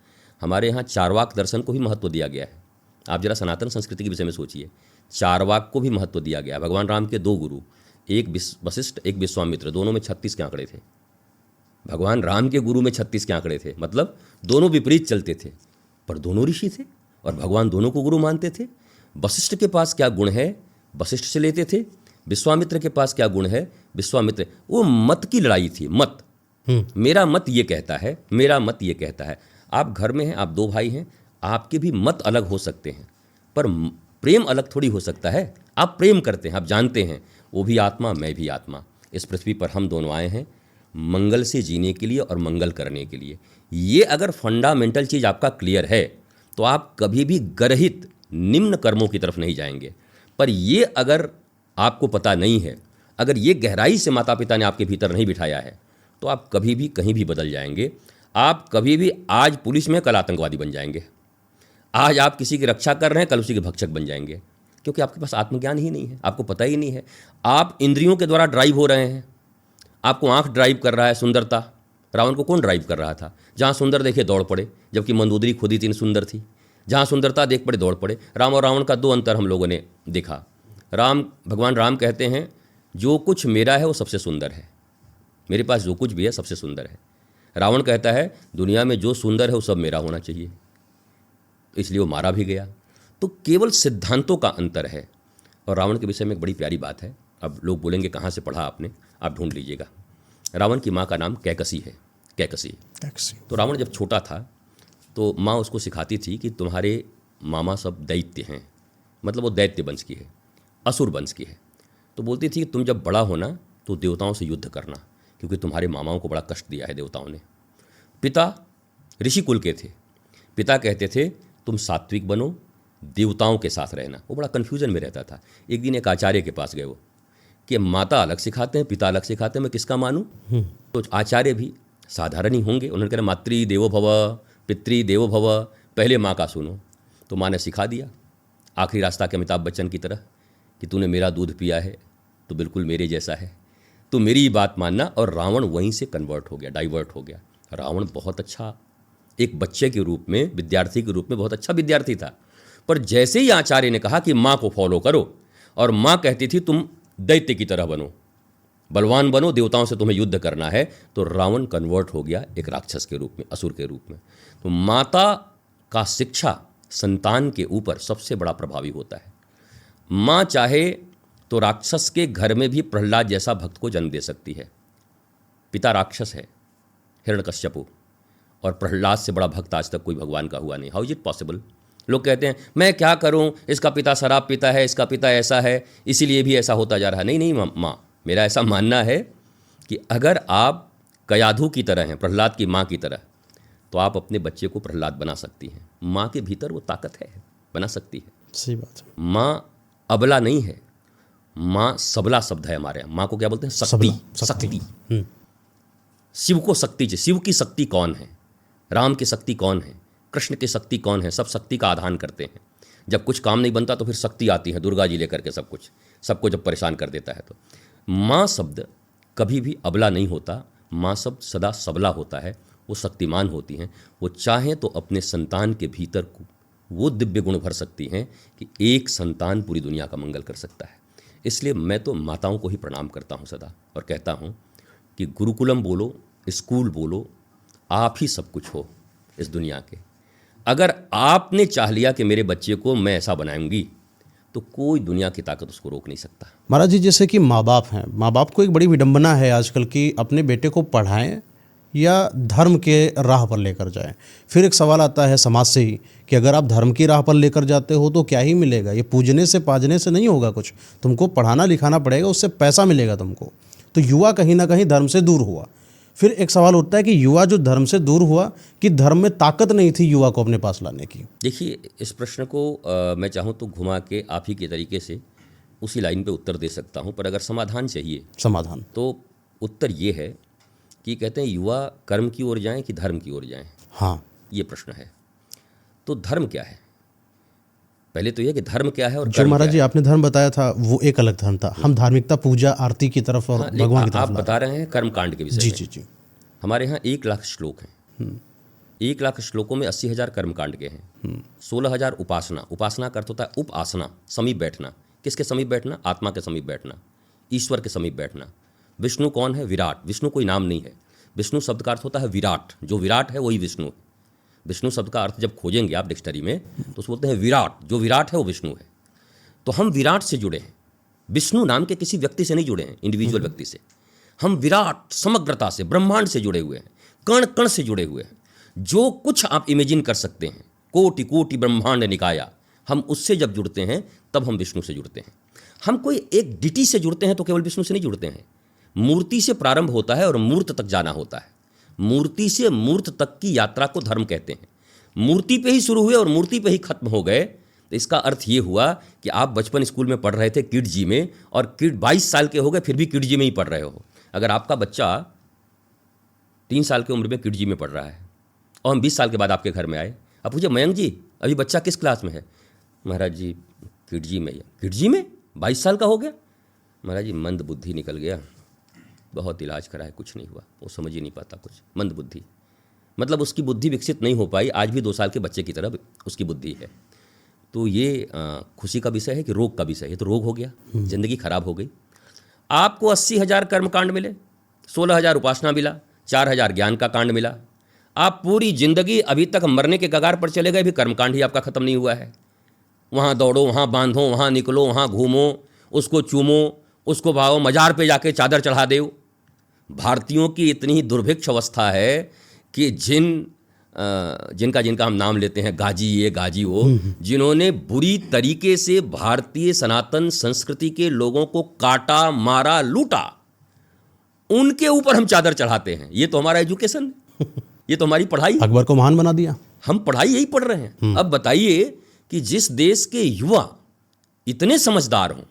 हमारे यहाँ चारवाक दर्शन को भी महत्व दिया गया है। आप जरा सनातन संस्कृति के विषय में सोचिए, चारवाक को भी महत्व दिया गया। भगवान राम के 2 गुरु, एक वशिष्ठ एक विश्वामित्र, दोनों में 36 के आंकड़े थे। भगवान राम के गुरु में 36 के आंकड़े थे, मतलब दोनों विपरीत चलते थे, पर दोनों ऋषि थे और भगवान दोनों को गुरु मानते थे। वशिष्ठ के पास क्या गुण है, वशिष्ठ से लेते थे। विश्वामित्र के पास क्या गुण है, विश्वामित्र। वो मत की लड़ाई थी, मत। मेरा मत ये कहता है, मेरा मत ये कहता है। आप घर में हैं, आप 2 भाई हैं, आपके भी मत अलग हो सकते हैं, पर प्रेम अलग थोड़ी हो सकता है। आप प्रेम करते हैं, आप जानते हैं वो भी आत्मा, मैं भी आत्मा। इस पृथ्वी पर हम दोनों आए हैं मंगल से जीने के लिए और मंगल करने के लिए। ये अगर फंडामेंटल चीज़ आपका क्लियर है तो आप कभी भी गर्हित निम्न कर्मों की तरफ नहीं जाएंगे। पर ये अगर आपको पता नहीं है, अगर ये गहराई से माता पिता ने आपके भीतर नहीं बिठाया है, तो आप कभी भी कहीं भी बदल जाएंगे। आप कभी भी आज पुलिस में, कल आतंकवादी बन जाएंगे। आज आप किसी की रक्षा कर रहे हैं, कल उसी के भक्षक बन जाएंगे, क्योंकि आपके पास आत्मज्ञान ही नहीं है, आपको पता ही नहीं है। आप इंद्रियों के द्वारा ड्राइव हो रहे हैं। आपको आंख ड्राइव कर रहा है, सुंदरता। रावण को कौन ड्राइव कर रहा था? जहाँ सुंदर देखे दौड़ पड़े, जबकि मंदोदरी खुद ही 3 सुंदर थी। जहाँ सुंदरता देख पड़े दौड़ पड़े। राम और रावण का 2 अंतर हम लोगों ने देखा। भगवान राम कहते हैं जो कुछ मेरा है वो सबसे सुंदर है, मेरे पास जो कुछ भी है सबसे सुंदर है। रावण कहता है दुनिया में जो सुंदर है वो सब मेरा होना चाहिए, तो इसलिए वो मारा भी गया। तो केवल सिद्धांतों का अंतर है। और रावण के विषय में एक बड़ी प्यारी बात है, अब लोग बोलेंगे कहाँ से पढ़ा आपने, आप ढूंढ लीजिएगा। रावण की माँ का नाम कैकसी है, कैकसी। तो रावण जब छोटा था तो माँ उसको सिखाती थी कि तुम्हारे मामा सब दैत्य हैं, मतलब वो दैत्य वंश की है, असुर वंश की है। तो बोलती थी कि तुम जब बड़ा होना तो देवताओं से युद्ध करना, क्योंकि तुम्हारे मामाओं को बड़ा कष्ट दिया है देवताओं ने। पिता ऋषि कुल के थे, पिता कहते थे तुम सात्विक बनो, देवताओं के साथ रहना। वो बड़ा कन्फ्यूजन में रहता था। एक दिन एक आचार्य के पास गए वो कि माता अलग सिखाते हैं, पिता अलग सिखाते हैं, मैं किसका मानूं? तो आचार्य भी साधारण ही होंगे, उन्होंने कहा मातृ देवो भव, पितृ देवो भव, पहले माँ का सुनो। तो माँ ने सिखा दिया, आखिरी रास्ता के अमिताभ बच्चन की तरह, कि तूने मेरा दूध पिया है तो बिल्कुल मेरे जैसा है, तो मेरी ही बात मानना। और रावण वहीं से कन्वर्ट हो गया, डाइवर्ट हो गया। रावण बहुत अच्छा एक बच्चे के रूप में, विद्यार्थी के रूप में बहुत अच्छा विद्यार्थी था, पर जैसे ही आचार्य ने कहा कि माँ को फॉलो करो, और माँ कहती थी तुम दैत्य की तरह बनो, बलवान बनो, देवताओं से तुम्हें युद्ध करना है, तो रावण कन्वर्ट हो गया एक राक्षस के रूप में, असुर के रूप में। तो माता का शिक्षा संतान के ऊपर सबसे बड़ा प्रभावी होता है। माँ चाहे तो राक्षस के घर में भी प्रहलाद जैसा भक्त को जन्म दे सकती है। पिता राक्षस है, हिरण्यकश्यपु, और प्रहलाद से बड़ा भक्त आज तक कोई भगवान का हुआ नहीं। How is it possible? लोग कहते हैं मैं क्या करूं, इसका पिता शराब पीता है, इसका पिता ऐसा है, इसीलिए भी ऐसा होता जा रहा है। नहीं नहीं माँ, मेरा ऐसा मानना है कि अगर आप कयाधु की तरह हैं, प्रहलाद की माँ की तरह, तो आप अपने बच्चे को प्रहलाद बना सकती हैं। माँ के भीतर वो ताकत है, बना सकती है। सही बात है। माँ अबला नहीं है, माँ सबला शब्द है हमारे यहाँ। माँ को क्या बोलते हैं? शक्ति। सबला, शक्ति। शिव को शक्ति चाहिए। शिव की शक्ति कौन है? राम की शक्ति कौन है? कृष्ण की शक्ति कौन है? सब शक्ति का आधान करते हैं। जब कुछ काम नहीं बनता तो फिर शक्ति आती है, दुर्गा जी लेकर के सबको जब परेशान कर देता है। तो माँ शब्द कभी भी अबला नहीं होता, माँ शब्द सदा सबला होता है। वो शक्तिमान होती हैं। वो चाहें तो अपने संतान के भीतर को वो दिव्य गुण भर सकती हैं कि एक संतान पूरी दुनिया का मंगल कर सकता है। इसलिए मैं तो माताओं को ही प्रणाम करता हूँ सदा, और कहता हूँ कि गुरुकुलम बोलो, स्कूल बोलो, आप ही सब कुछ हो इस दुनिया के। अगर आपने चाह लिया कि मेरे बच्चे को मैं ऐसा बनाऊंगी, तो कोई दुनिया की ताकत उसको रोक नहीं सकता। महाराज जी, जैसे कि माँ बाप हैं, माँ बाप को एक बड़ी विडंबना है आजकल की, अपने बेटे को पढ़ाएं या धर्म के राह पर लेकर जाएं। फिर एक सवाल आता है समाज से ही कि अगर आप धर्म की राह पर लेकर जाते हो तो क्या ही मिलेगा? ये पूजने से पाजने से नहीं होगा कुछ, तुमको पढ़ाना लिखाना पड़ेगा, उससे पैसा मिलेगा तुमको। तो युवा कहीं ना कहीं धर्म से दूर हुआ। फिर एक सवाल उठता है कि युवा जो धर्म से दूर हुआ, कि धर्म में ताकत नहीं थी युवा को अपने पास लाने की। देखिए, इस प्रश्न को मैं चाहूँ तो घुमा के आप ही के तरीके से उसी लाइन पे उत्तर दे सकता हूँ, पर अगर समाधान चाहिए, समाधान, तो उत्तर ये है कि कहते हैं युवा कर्म की ओर जाएं कि धर्म की ओर जाएं। हाँ, ये प्रश्न है। तो धर्म क्या है? पहले तो ये कि धर्म क्या है और जो महाराज जी आपने धर्म बताया था वो एक अलग धर्म था। हम धार्मिकता, पूजा, आरती की तरफ और भगवान की तरफ आप बता रहे हैं कर्म कांड के विषय जी में। जी जी। हमारे यहाँ 1 लाख श्लोक हैं। 1 लाख श्लोकों में 80,000 कर्म कांड के हैं। 16,000 उपासना। उपासना का अर्थ होता है उप आसना, समीप बैठना। किसके समीप बैठना? आत्मा के समीप बैठना, ईश्वर के समीप बैठना। विष्णु कौन है? विराट। विष्णु कोई नाम नहीं है। विष्णु शब्द का अर्थ होता है विराट। जो विराट है वही विष्णु है। विष्णु शब्द का अर्थ जब खोजेंगे आप डिक्शनरी में तो उसको बोलते हैं विराट। जो विराट है वो विष्णु है। तो हम विराट से जुड़े हैं, विष्णु नाम के किसी व्यक्ति से नहीं जुड़े हैं, इंडिविजुअल व्यक्ति से। हम विराट समग्रता से, ब्रह्मांड से जुड़े हुए हैं, कण कण से जुड़े हुए हैं। जो कुछ आप इमेजिन कर सकते हैं, कोटि कोटि ब्रह्मांड निकाया, हम उससे जब जुड़ते हैं तब हम विष्णु से जुड़ते हैं। हम कोई एक डिटी से जुड़ते हैं तो केवल विष्णु से नहीं जुड़ते हैं। मूर्ति से प्रारंभ होता है और मूर्त तक जाना होता है। मूर्ति से मूर्त तक की यात्रा को धर्म कहते हैं। मूर्ति पे ही शुरू हुए और मूर्ति पे ही खत्म हो गए, तो इसका अर्थ ये हुआ कि आप बचपन स्कूल में पढ़ रहे थे किड जी में, और किड 22 साल के हो गए फिर भी किड जी में ही पढ़ रहे हो। अगर आपका बच्चा 3 साल की उम्र में किड जी में पढ़ रहा है और हम 20 साल के बाद आपके घर में आए, आप पूछे मयंक जी अभी बच्चा किस क्लास में है? महाराज जी किड जी में। किड जी में 22 साल का हो गया? महाराज जी मंद बुद्धि निकल गया, बहुत इलाज कराया, कुछ नहीं हुआ, वो समझ ही नहीं पाता कुछ। मंद बुद्धि मतलब उसकी बुद्धि विकसित नहीं हो पाई, आज भी 2 साल के बच्चे की तरह उसकी बुद्धि है। तो ये खुशी का विषय है कि रोग का विषय है? तो रोग हो गया, जिंदगी खराब हो गई। आपको 80,000 कर्म कांड मिले, 16,000 उपासना मिला, 4,000 ज्ञान का कांड मिला। आप पूरी जिंदगी अभी तक मरने के कगार पर चले गए, भी कर्मकांड ही आपका खत्म नहीं हुआ है। वहाँ दौड़ो, वहाँ बांधो, वहाँ निकलो, वहाँ घूमो, उसको चूमो, उसको भागो, मजार पे जाके चादर चढ़ा दो। भारतीयों की इतनी दुर्भिक्ष अवस्था है कि जिनका हम नाम लेते हैं, गाजी ये गाजी वो, जिन्होंने बुरी तरीके से भारतीय सनातन संस्कृति के लोगों को काटा, मारा, लूटा, उनके ऊपर हम चादर चढ़ाते हैं। ये तो हमारा एजुकेशन है, ये तो हमारी पढ़ाई। अकबर को महान बना दिया। हम पढ़ाई यही पढ़ रहे हैं। अब बताइए कि जिस देश के युवा इतने समझदार हों,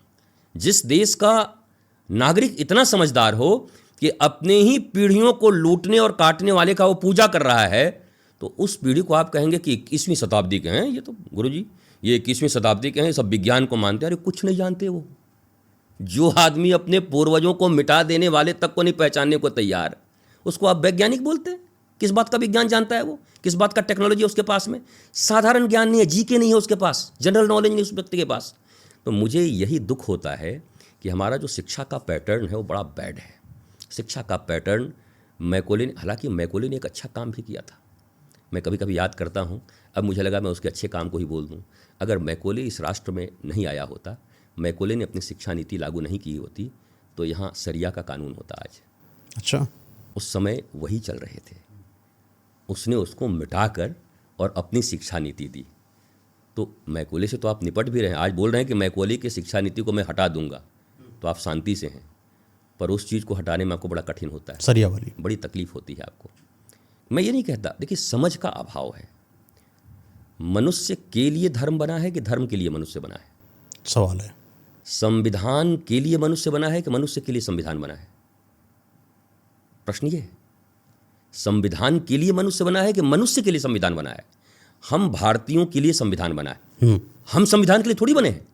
जिस देश का नागरिक इतना समझदार हो कि अपने ही पीढ़ियों को लूटने और काटने वाले का वो पूजा कर रहा है, तो उस पीढ़ी को आप कहेंगे कि 21वीं शताब्दी के हैं, ये तो गुरुजी ये 21वीं शताब्दी के हैं, सब विज्ञान को मानते हैं। अरे कुछ नहीं जानते वो। जो आदमी अपने पूर्वजों को मिटा देने वाले तक को नहीं पहचानने को तैयार, उसको आप वैज्ञानिक बोलते हैं? किस बात का विज्ञान जानता है वो? किस बात का टेक्नोलॉजी है उसके पास में? साधारण ज्ञान नहीं है, जीके नहीं है उसके पास, जनरल नॉलेज नहीं उस व्यक्ति के पास। तो मुझे यही दुख होता है कि हमारा जो शिक्षा का पैटर्न है वो बड़ा बैड है। शिक्षा का पैटर्न मैकोले, हालांकि मैकोले ने एक अच्छा काम भी किया था, मैं कभी कभी याद करता हूँ। अब मुझे लगा मैं उसके अच्छे काम को ही बोल दूँ। अगर मैकोले इस राष्ट्र में नहीं आया होता, मैकोले ने अपनी शिक्षा नीति लागू नहीं की होती, तो यहाँ शरिया का कानून होता आज। अच्छा, उस समय वही चल रहे थे। उसने उसको मिटाकर और अपनी शिक्षा नीति दी। तो मैकोले से तो आप निपट भी रहे हैं, आज बोल रहे हैं कि मैकोले की शिक्षा नीति को मैं हटा दूंगा, तो आप शांति से हैं, पर उस चीज़ को हटाने में आपको बड़ा कठिन होता है, सरिया वाली बड़ी तकलीफ होती है आपको। मैं ये नहीं कहता, देखिए समझ का अभाव है। मनुष्य के लिए धर्म बना है कि धर्म के लिए मनुष्य बना है? सवाल है। संविधान के लिए मनुष्य बना है कि मनुष्य के लिए संविधान बना है? प्रश्न ये है। संविधान के लिए मनुष्य बना है कि मनुष्य के लिए संविधान बना है? हम भारतीयों के लिए संविधान बना है, हम संविधान के लिए थोड़ी बने हैं।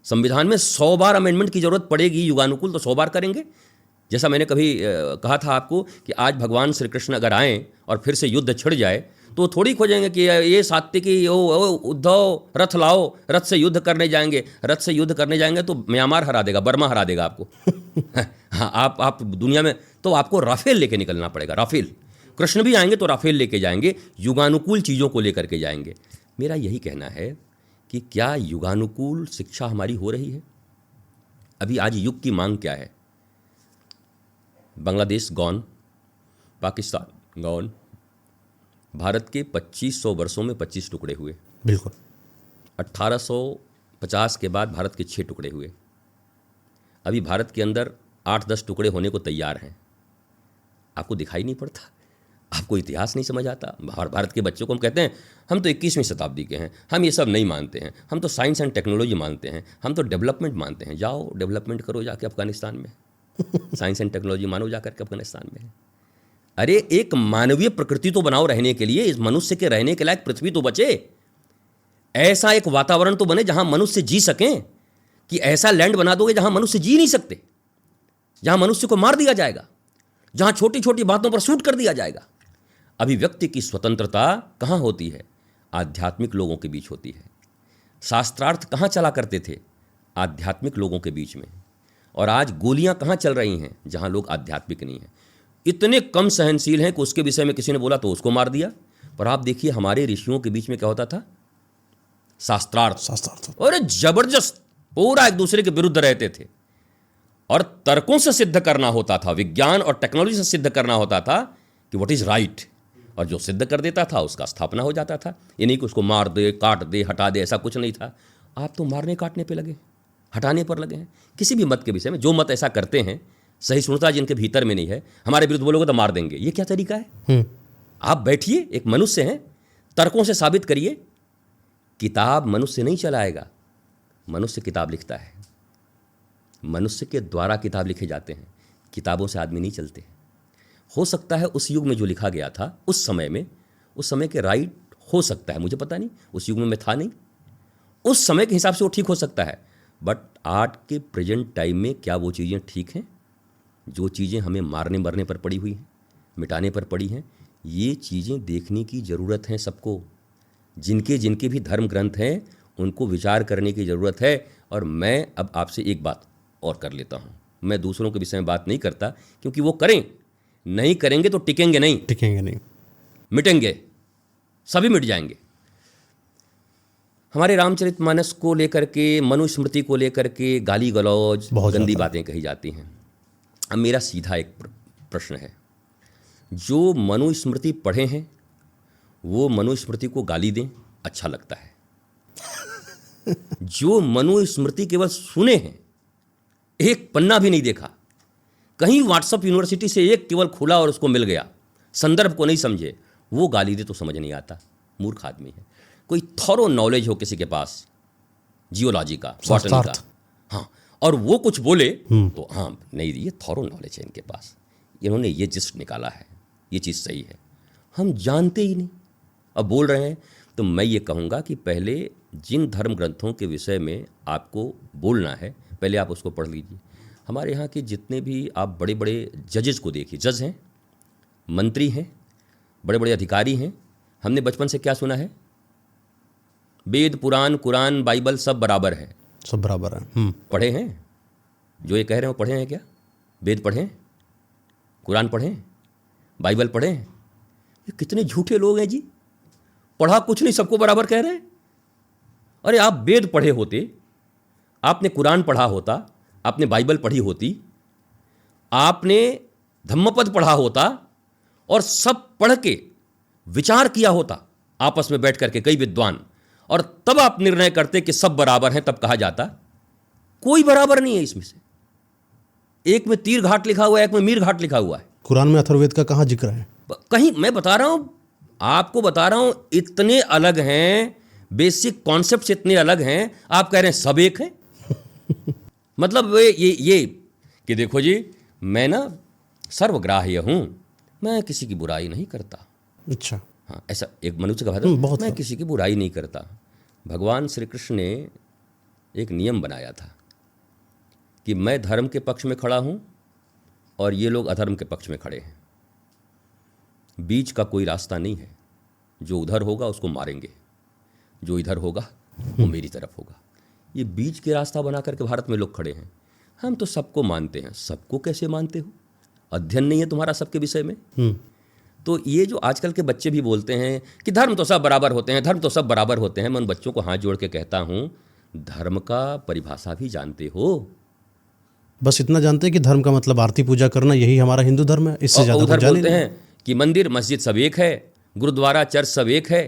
संविधान में 100 बार अमेंडमेंट की जरूरत पड़ेगी युगानुकूल, तो 100 बार करेंगे। जैसा मैंने कभी कहा था आपको कि आज भगवान श्री कृष्ण अगर आएँ और फिर से युद्ध छिड़ जाए तो थोड़ी खोजेंगे कि ये सात्विकी उद्धव रथ लाओ, रथ से युद्ध करने जाएंगे। रथ से युद्ध करने जाएंगे तो म्यांमार हरा देगा, बर्मा हरा देगा आपको। हाँ, आप दुनिया में तो आपको राफेल लेके निकलना पड़ेगा, राफेल। कृष्ण भी आएंगे तो राफेल लेके जाएंगे, युगानुकूल चीज़ों को लेकर के जाएंगे। मेरा यही कहना है कि क्या युगानुकूल शिक्षा हमारी हो रही है? अभी आज युग की मांग क्या है? बांग्लादेश गॉन, पाकिस्तान गॉन, भारत के 2500 वर्षों में 25 टुकड़े हुए। बिल्कुल। 1850 के बाद भारत के 6 टुकड़े हुए। अभी भारत के अंदर 8-10 टुकड़े होने को तैयार हैं। आपको दिखाई नहीं पड़ता? आपको इतिहास नहीं समझ आता? भारत के बच्चों को हम कहते हैं हम तो 21वीं शताब्दी के हैं, हम ये सब नहीं मानते हैं, हम तो साइंस एंड टेक्नोलॉजी मानते हैं, हम तो डेवलपमेंट मानते हैं। जाओ डेवलपमेंट करो जाके अफगानिस्तान में, साइंस एंड टेक्नोलॉजी मानो जाकर के अफगानिस्तान में। अरे एक मानवीय प्रकृति तो बनाओ रहने के लिए, इस मनुष्य के रहने के लायक पृथ्वी तो बचे, ऐसा एक वातावरण तो बने जहां मनुष्य जी सकें। कि ऐसा लैंड बना दोगे जहां मनुष्य जी नहीं सकते, जहां मनुष्य को मार दिया जाएगा, जहां छोटी छोटी बातों पर शूट कर दिया जाएगा। अभिव्यक्ति की स्वतंत्रता कहां होती है? आध्यात्मिक लोगों के बीच होती है। शास्त्रार्थ कहां चला करते थे? आध्यात्मिक लोगों के बीच में। और आज गोलियां कहां चल रही हैं? जहां लोग आध्यात्मिक नहीं हैं। इतने कम सहनशील हैं कि उसके विषय में किसी ने बोला तो उसको मार दिया। पर आप देखिए हमारे ऋषियों के बीच में क्या होता था? शास्त्रार्थ। और जबरदस्त पूरा एक दूसरे के विरुद्ध रहते थे और तर्कों से सिद्ध करना होता था, विज्ञान और टेक्नोलॉजी से सिद्ध करना होता था कि व्हाट इज राइट, और जो सिद्ध कर देता था उसका स्थापना हो जाता था। ये नहीं कि उसको मार दे, काट दे, हटा दे, ऐसा कुछ नहीं था। आप तो मारने काटने पे लगे, हटाने पर लगे हैं। किसी भी मत के विषय में जो मत ऐसा करते हैं, सहिष्णुता जिनके भीतर में नहीं है, हमारे विरुद्ध बोलोगे तो मार देंगे। ये क्या तरीका है? आप बैठिए, एक मनुष्य हैं, तर्कों से साबित करिए। किताब मनुष्य नहीं चलाएगा, मनुष्य किताब लिखता है। मनुष्य के द्वारा किताब लिखे जाते हैं, किताबों से आदमी नहीं चलते। हो सकता है उस युग में जो लिखा गया था उस समय में, उस समय के राइट हो सकता है, मुझे पता नहीं, उस युग में मैं था नहीं, उस समय के हिसाब से वो ठीक हो सकता है। बट आज के प्रेजेंट टाइम में क्या वो चीज़ें ठीक हैं? जो चीज़ें हमें मारने मरने पर पड़ी हुई हैं, मिटाने पर पड़ी हैं, ये चीज़ें देखने की ज़रूरत है सबको। जिनके जिनके भी धर्म ग्रंथ हैं उनको विचार करने की ज़रूरत है। और मैं अब आपसे एक बात और कर लेता हूँ, मैं दूसरों के विषय में बात नहीं करता, क्योंकि वो करें, नहीं करेंगे तो टिकेंगे नहीं, मिटेंगे, सभी मिट जाएंगे। हमारे रामचरितमानस को लेकर के, मनुस्मृति को लेकर के गाली गलौज, गंदी बातें कही जाती हैं। अब मेरा सीधा एक प्रश्न है, जो मनुस्मृति पढ़े हैं वो मनुस्मृति को गाली दें, अच्छा लगता है। जो मनुस्मृति केवल सुने हैं, एक पन्ना भी नहीं देखा, कहीं व्हाट्सएप यूनिवर्सिटी से एक केवल खुला और उसको मिल गया, संदर्भ को नहीं समझे, वो गाली दे तो समझ नहीं आता, मूर्ख आदमी है। कोई थॉरो नॉलेज हो किसी के पास, जियोलॉजी का, बॉटनी का, हाँ, और वो कुछ बोले तो हाँ नहीं, ये थॉरो नॉलेज है इनके पास, इन्होंने ये जिस्ट निकाला है, ये चीज़ सही है। हम जानते ही नहीं, अब बोल रहे हैं। तो मैं ये कहूँगा कि पहले जिन धर्म ग्रंथों के विषय में आपको बोलना है, पहले आप उसको पढ़ लीजिए। हमारे यहाँ के जितने भी आप बड़े बड़े जजेस को देखिए, जज हैं, मंत्री हैं, बड़े बड़े अधिकारी हैं, हमने बचपन से क्या सुना है? वेद, पुराण, कुरान, बाइबल सब बराबर है, सब बराबर है। पढ़े हैं? जो ये कह रहे हैं वो पढ़े हैं क्या? वेद पढ़ें, कुरान पढ़ें, बाइबल पढ़ें? ये कितने झूठे लोग हैं जी, पढ़ा कुछ नहीं, सबको बराबर कह रहे हैं। अरे आप वेद पढ़े होते, आपने कुरान पढ़ा होता, आपने बाइबल पढ़ी होती, आपने धम्मपद पढ़ा होता, और सब पढ़ के विचार किया होता आपस में बैठ करके कई विद्वान, और तब आप निर्णय करते कि सब बराबर हैं, तब कहा जाता कोई बराबर नहीं है इसमें से। एक में तीर घाट लिखा हुआ है, एक में मीर घाट लिखा हुआ है। कुरान में अथर्ववेद का कहाँ जिक्र है? कहीं मैं बता रहा हूं, आपको बता रहा हूं, इतने अलग हैं, बेसिक कॉन्सेप्ट्स इतने अलग हैं, आप कह रहे हैं सब एक हैं। मतलब ये कि देखो जी, मैं ना सर्वग्राह्य हूं, मैं किसी की बुराई नहीं करता। अच्छा, हाँ, ऐसा एक मनुष्य का बहुत मैं किसी की बुराई नहीं करता। भगवान श्री कृष्ण ने एक नियम बनाया था कि मैं धर्म के पक्ष में खड़ा हूं और ये लोग अधर्म के पक्ष में खड़े हैं, बीच का कोई रास्ता नहीं है। जो उधर होगा उसको मारेंगे, जो इधर होगा वो मेरी तरफ होगा। ये बीच के रास्ता बना करके भारत में लोग खड़े हैं। हम तो सबको मानते हैं। सबको कैसे मानते हो? अध्ययन नहीं है तुम्हारा सबके विषय में। तो ये जो आजकल के बच्चे भी बोलते हैं कि धर्म तो सब बराबर होते हैं, धर्म तो सब बराबर होते हैं, मैं उन बच्चों को हाथ जोड़ के कहता हूं, धर्म का परिभाषा भी जानते हो? बस इतना जानते हैं कि धर्म का मतलब आरती पूजा करना, यही हमारा हिंदू धर्म है। इससे ज्यादा उधर कुछ जाने बोलते नहीं। हैं कि मंदिर मस्जिद सब एक है, गुरुद्वारा चर्च सब एक है।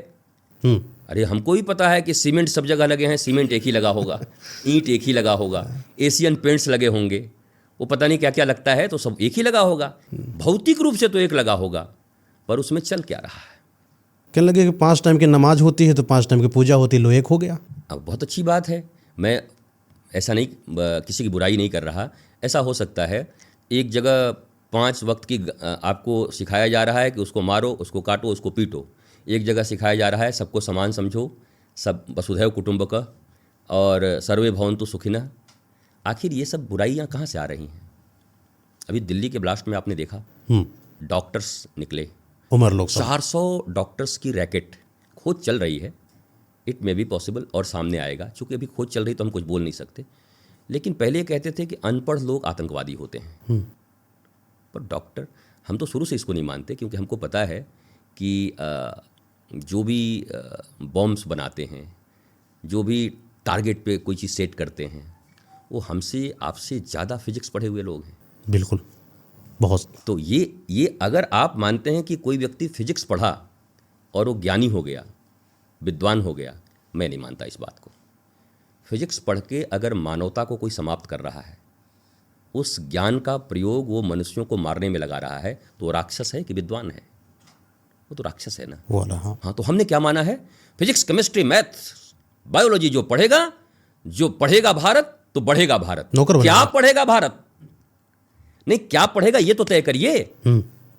अरे हमको ही पता है कि सीमेंट सब जगह लगे हैं, सीमेंट एक ही लगा होगा, ईंट एक ही लगा होगा, एशियन पेंट्स लगे होंगे, वो पता नहीं क्या क्या लगता है, तो सब एक ही लगा होगा। भौतिक रूप से तो एक लगा होगा, पर उसमें चल क्या रहा है? कहने लगे कि 5 टाइम की नमाज होती है तो 5 टाइम की पूजा होती है, लो एक हो गया। अब बहुत अच्छी बात है, मैं ऐसा नहीं, किसी की बुराई नहीं कर रहा। ऐसा हो सकता है एक जगह 5 वक्त की आपको सिखाया जा रहा है कि उसको मारो, उसको काटो, उसको पीटो। एक जगह सिखाया जा रहा है सबको समान समझो, सब वसुधैव कुटुंबकम् और सर्वे भवन्तु सुखिनः। आखिर ये सब बुराइयां कहाँ से आ रही हैं? अभी दिल्ली के ब्लास्ट में आपने देखा, डॉक्टर्स निकले, उमर लोग 400 डॉक्टर्स की रैकेट। खोज चल रही है, इट मे बी पॉसिबल और सामने आएगा। चूँकि अभी खोज चल रही तो हम कुछ बोल नहीं सकते। लेकिन पहले कहते थे कि अनपढ़ लोग आतंकवादी होते हैं, पर डॉक्टर, हम तो शुरू से इसको नहीं मानते, क्योंकि हमको पता है कि जो भी बॉम्ब्स बनाते हैं, जो भी टारगेट पे कोई चीज़ सेट करते हैं, वो हमसे आपसे ज़्यादा फिजिक्स पढ़े हुए लोग हैं। बिल्कुल, बहुत। तो ये अगर आप मानते हैं कि कोई व्यक्ति फिजिक्स पढ़ा और वो ज्ञानी हो गया, विद्वान हो गया, मैं नहीं मानता इस बात को। फिजिक्स पढ़ के अगर मानवता को कोई समाप्त कर रहा है, उस ज्ञान का प्रयोग वो मनुष्यों को मारने में लगा रहा है, तो राक्षस है कि विद्वान है? वो तो राक्षस है ना। वाला हाँ, तो हमने क्या माना है? फिजिक्स, केमिस्ट्री, मैथ, बायोलॉजी जो पढ़ेगा भारत तो बढ़ेगा भारत। नौकर बनेगा। क्या पढ़ेगा भारत? नहीं, क्या पढ़ेगा ये तो तय करिए।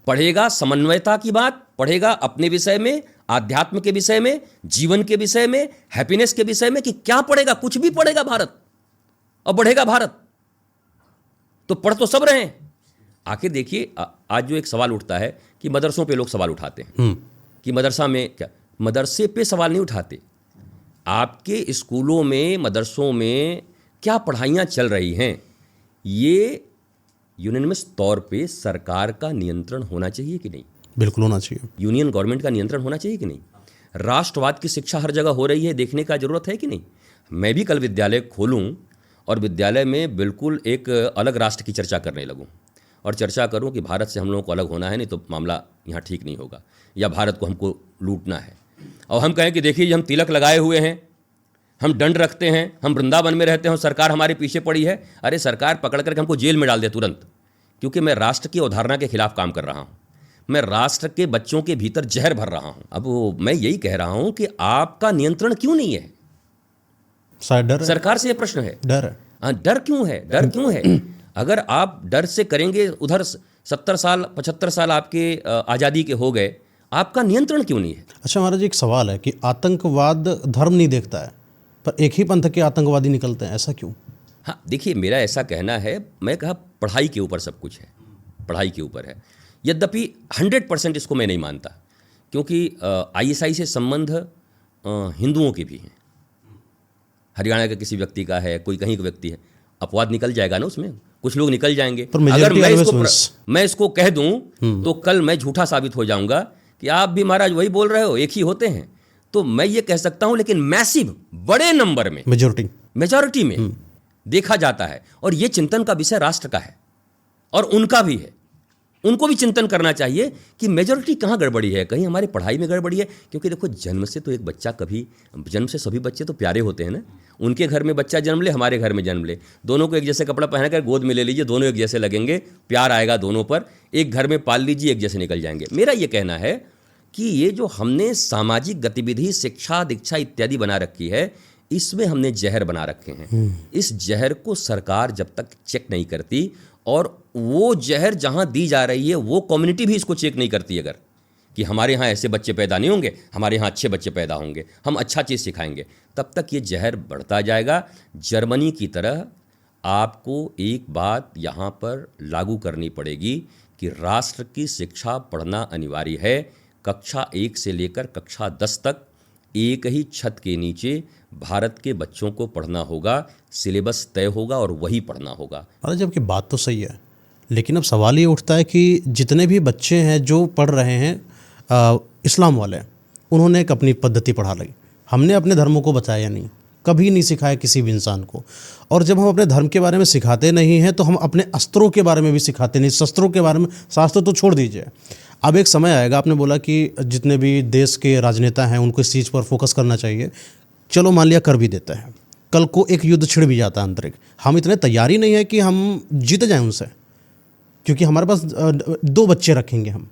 पढ़ेगा समन्वयता की बात, पढ़ेगा अपने विषय में, आध्यात्म के विषय में, जीवन के विषय में, हैप्पीनेस के विषय में, कि क्या पढ़ेगा? कुछ भी पढ़ेगा भारत और बढ़ेगा भारत। तो पढ़ तो सब रहे हैं। आखिर देखिए, आज जो एक सवाल उठता है कि मदरसों पे लोग सवाल उठाते हैं कि मदरसा में क्या, मदरसे पे सवाल नहीं उठाते। आपके स्कूलों में, मदरसों में क्या पढ़ाइयाँ चल रही हैं, ये यूनानिमस तौर पे सरकार का नियंत्रण होना चाहिए कि नहीं? बिल्कुल होना चाहिए। यूनियन गवर्नमेंट का नियंत्रण होना चाहिए कि नहीं? राष्ट्रवाद की शिक्षा हर जगह हो रही है, देखने का जरूरत है कि नहीं? मैं भी कल विद्यालय खोलूं और विद्यालय में बिल्कुल एक अलग राष्ट्र की चर्चा करने लगूं और चर्चा करूं कि भारत से हम लोगों को अलग होना है, नहीं तो मामला यहाँ ठीक नहीं होगा, या भारत को हमको लूटना है। और हम कहें कि देखिए, हम तिलक लगाए हुए हैं, हम दंड रखते हैं, हम वृंदावन में रहते हैं, सरकार हमारे पीछे पड़ी है। अरे सरकार पकड़ करके हमको जेल में डाल दे तुरंत, क्योंकि मैं राष्ट्र की अवधारणा के खिलाफ काम कर रहा हूँ। मैं राष्ट्र के बच्चों के भीतर जहर भर रहा हूँ। अब मैं यही कह रहा हूँ कि आपका नियंत्रण क्यों नहीं है? शायद डर है। सरकार से यह प्रश्न है। डर है। हाँ, डर क्यों है? डर क्यों है? अगर आप डर से करेंगे, उधर 70 साल 75 साल आपके आज़ादी के हो गए, आपका नियंत्रण क्यों नहीं है? अच्छा महाराज जी, एक सवाल है कि आतंकवाद धर्म नहीं देखता है, पर एक ही पंथ के आतंकवादी निकलते हैं, ऐसा क्यों? हाँ देखिए, मेरा ऐसा कहना है, मैं कहा पढ़ाई के ऊपर सब कुछ है, पढ़ाई के ऊपर है। यद्यपि 100% इसको मैं नहीं मानता, क्योंकि ISI से संबंध हिंदुओं के भी हैं। हरियाणा के किसी व्यक्ति का है, कोई कहीं का व्यक्ति है, अपवाद निकल जाएगा ना उसमें, कुछ लोग निकल जाएंगे। अगर मैं इसको कह दूं तो कल मैं झूठा साबित हो जाऊंगा कि आप भी महाराज वही बोल रहे हो, एक ही होते हैं। तो मैं ये कह सकता हूं, लेकिन मैसिव, बड़े नंबर में, मेजॉरिटी में देखा जाता है। और ये चिंतन का विषय राष्ट्र का है और उनका भी है। उनको भी चिंतन करना चाहिए कि मेजॉरिटी कहाँ गड़बड़ी है, कहीं हमारी पढ़ाई में गड़बड़ी है। क्योंकि देखो, जन्म से तो एक बच्चा कभी, जन्म से सभी बच्चे तो प्यारे होते हैं ना। उनके घर में बच्चा जन्म ले, हमारे घर में जन्म ले, दोनों को एक जैसे कपड़ा पहना कर गोद में ले लीजिए, दोनों एक जैसे लगेंगे, प्यार आएगा दोनों पर। एक घर में पाल लीजिए, एक जैसे निकल जाएंगे। मेरा ये कहना है कि ये जो हमने सामाजिक गतिविधि, शिक्षा, दीक्षा इत्यादि बना रखी है, इसमें हमने जहर बना रखे हैं। इस जहर को सरकार जब तक चेक नहीं करती, और वो जहर जहां दी जा रही है वो कम्युनिटी भी इसको चेक नहीं करती, अगर कि हमारे यहाँ ऐसे बच्चे पैदा नहीं होंगे, हमारे यहाँ अच्छे बच्चे पैदा होंगे, हम अच्छा चीज़ सिखाएंगे, तब तक ये जहर बढ़ता जाएगा। जर्मनी की तरह आपको एक बात यहाँ पर लागू करनी पड़ेगी कि राष्ट्र की शिक्षा पढ़ना अनिवार्य है। कक्षा 1 से लेकर कक्षा 10 तक एक ही छत के नीचे भारत के बच्चों को पढ़ना होगा, सिलेबस तय होगा और वही पढ़ना होगा। अरे जबकि बात तो सही है, लेकिन अब सवाल ये उठता है कि जितने भी बच्चे हैं जो पढ़ रहे हैं इस्लाम वाले, उन्होंने एक अपनी पद्धति पढ़ा ली, हमने अपने धर्मों को बताया नहीं, कभी नहीं सिखाया किसी भी इंसान को। और जब हम अपने धर्म के बारे में सिखाते नहीं हैं तो हम अपने अस्त्रों के बारे में भी सिखाते नहीं, शस्त्रों के बारे में, शास्त्र तो छोड़ दीजिए। अब एक समय आएगा, आपने बोला कि जितने भी देश के राजनेता हैं उनको इस चीज़ पर फोकस करना चाहिए। चलो मान लिया कर भी देते हैं, कल को एक युद्ध छिड़ भी जाता है आंतरिक, हम इतने तैयारी नहीं है कि हम जीत जाएं उनसे, क्योंकि हमारे पास 2 बच्चे रखेंगे, हम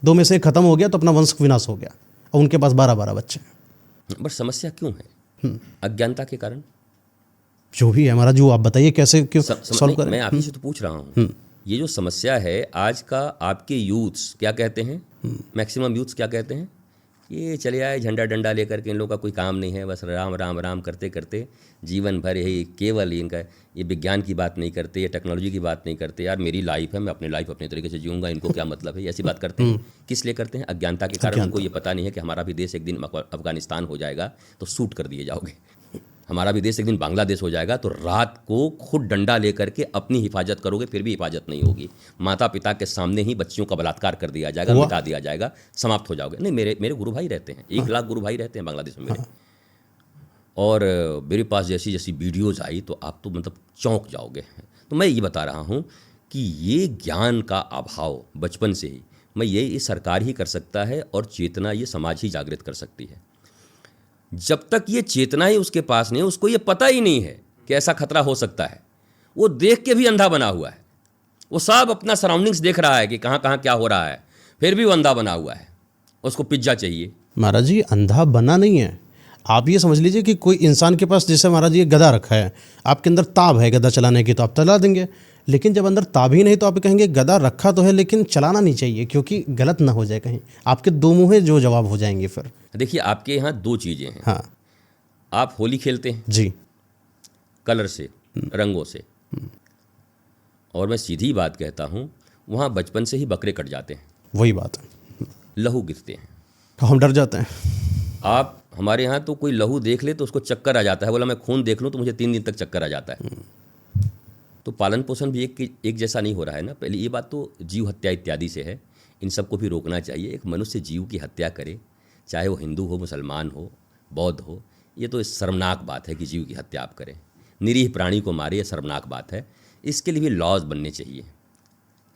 2 में से एक खत्म हो गया तो अपना वंश विनाश हो गया, और उनके पास 12-12 बच्चे हैं। बट समस्या क्यों है? अज्ञानता के कारण। जो भी है हमारा, जो आप बताइए कैसे क्यों सॉल्व करें। मैं आप ही से तो पूछ रहा हूँ, ये जो समस्या है आज का, आपके यूथ्स क्या कहते हैं, मैक्सिमम यूथ्स क्या कहते हैं, ये चले आए झंडा डंडा लेकर के, इन लोगों का कोई काम नहीं है, बस राम राम राम करते करते जीवन भर यही केवल इनका, ये विज्ञान की बात नहीं करते, ये टेक्नोलॉजी की बात नहीं करते, यार मेरी लाइफ है, मैं अपनी लाइफ अपने तरीके से जीऊँगा, इनको क्या मतलब है, ऐसी बात करते हैं। किस लिए करते हैं? अज्ञानता के कारण। उनको ये पता नहीं है कि हमारा भी देश एक दिन अफगानिस्तान हो जाएगा तो शूट कर दिए जाओगे, हमारा भी देश एक दिन बांग्लादेश हो जाएगा तो रात को खुद डंडा लेकर के अपनी हिफाजत करोगे, फिर भी हिफाजत नहीं होगी। माता पिता के सामने ही बच्चियों का बलात्कार कर दिया जाएगा, मिटा दिया जाएगा, समाप्त हो जाओगे। नहीं, मेरे गुरु भाई रहते हैं, 1 लाख गुरु भाई रहते हैं बांग्लादेश में मेरे। और मेरे पास जैसी जैसी वीडियोज़ आई तो आप तो मतलब चौंक जाओगे। तो मैं ये बता रहा हूँ कि ये ज्ञान का अभाव बचपन से ही, मैं ये सरकार ही कर सकता है, और चेतना ये समाज ही जागृत कर सकती है। जब तक ये चेतना ही उसके पास नहीं है, उसको ये पता ही नहीं है कि ऐसा खतरा हो सकता है, वो देख के भी अंधा बना हुआ है। वो सब अपना सराउंडिंग्स देख रहा है कि कहाँ कहाँ क्या हो रहा है, फिर भी वो अंधा बना हुआ है, उसको पिज्जा चाहिए। महाराज जी, अंधा बना नहीं है, आप ये समझ लीजिए कि कोई इंसान के पास, जैसे महाराज जी गधा रखा है, आपके अंदर ताब है गधा चलाने की तो आप चला देंगे, लेकिन जब अंदर ताब ही नहीं तो आप कहेंगे गधा रखा तो है लेकिन चलाना नहीं चाहिए, क्योंकि गलत ना हो जाए कहीं, आपके 2 मुँहे जो जवाब हो जाएंगे फिर। देखिए, आपके यहाँ 2 चीज़ें हैं। हाँ, आप होली खेलते हैं जी, कलर से, रंगों से, और मैं सीधी बात कहता हूँ, वहाँ बचपन से ही बकरे कट जाते हैं, वही बात है, लहू गिरते हैं, तो हम डर जाते हैं। आप हमारे यहाँ तो कोई लहू देख ले तो उसको चक्कर आ जाता है, बोला मैं खून देख लूँ तो मुझे 3 दिन तक चक्कर आ जाता है। तो पालन पोषण भी एक जैसा नहीं हो रहा है ना। पहले ये बात तो जीव हत्या इत्यादि से है, इन सबको भी रोकना चाहिए। एक मनुष्य जीव की हत्या करे, चाहे वो हिंदू हो, मुसलमान हो, बौद्ध हो, ये तो शर्मनाक बात है कि जीव की हत्या आप करें, निरीह प्राणी को मारे, ये शर्मनाक बात है। इसके लिए भी लॉज बनने चाहिए।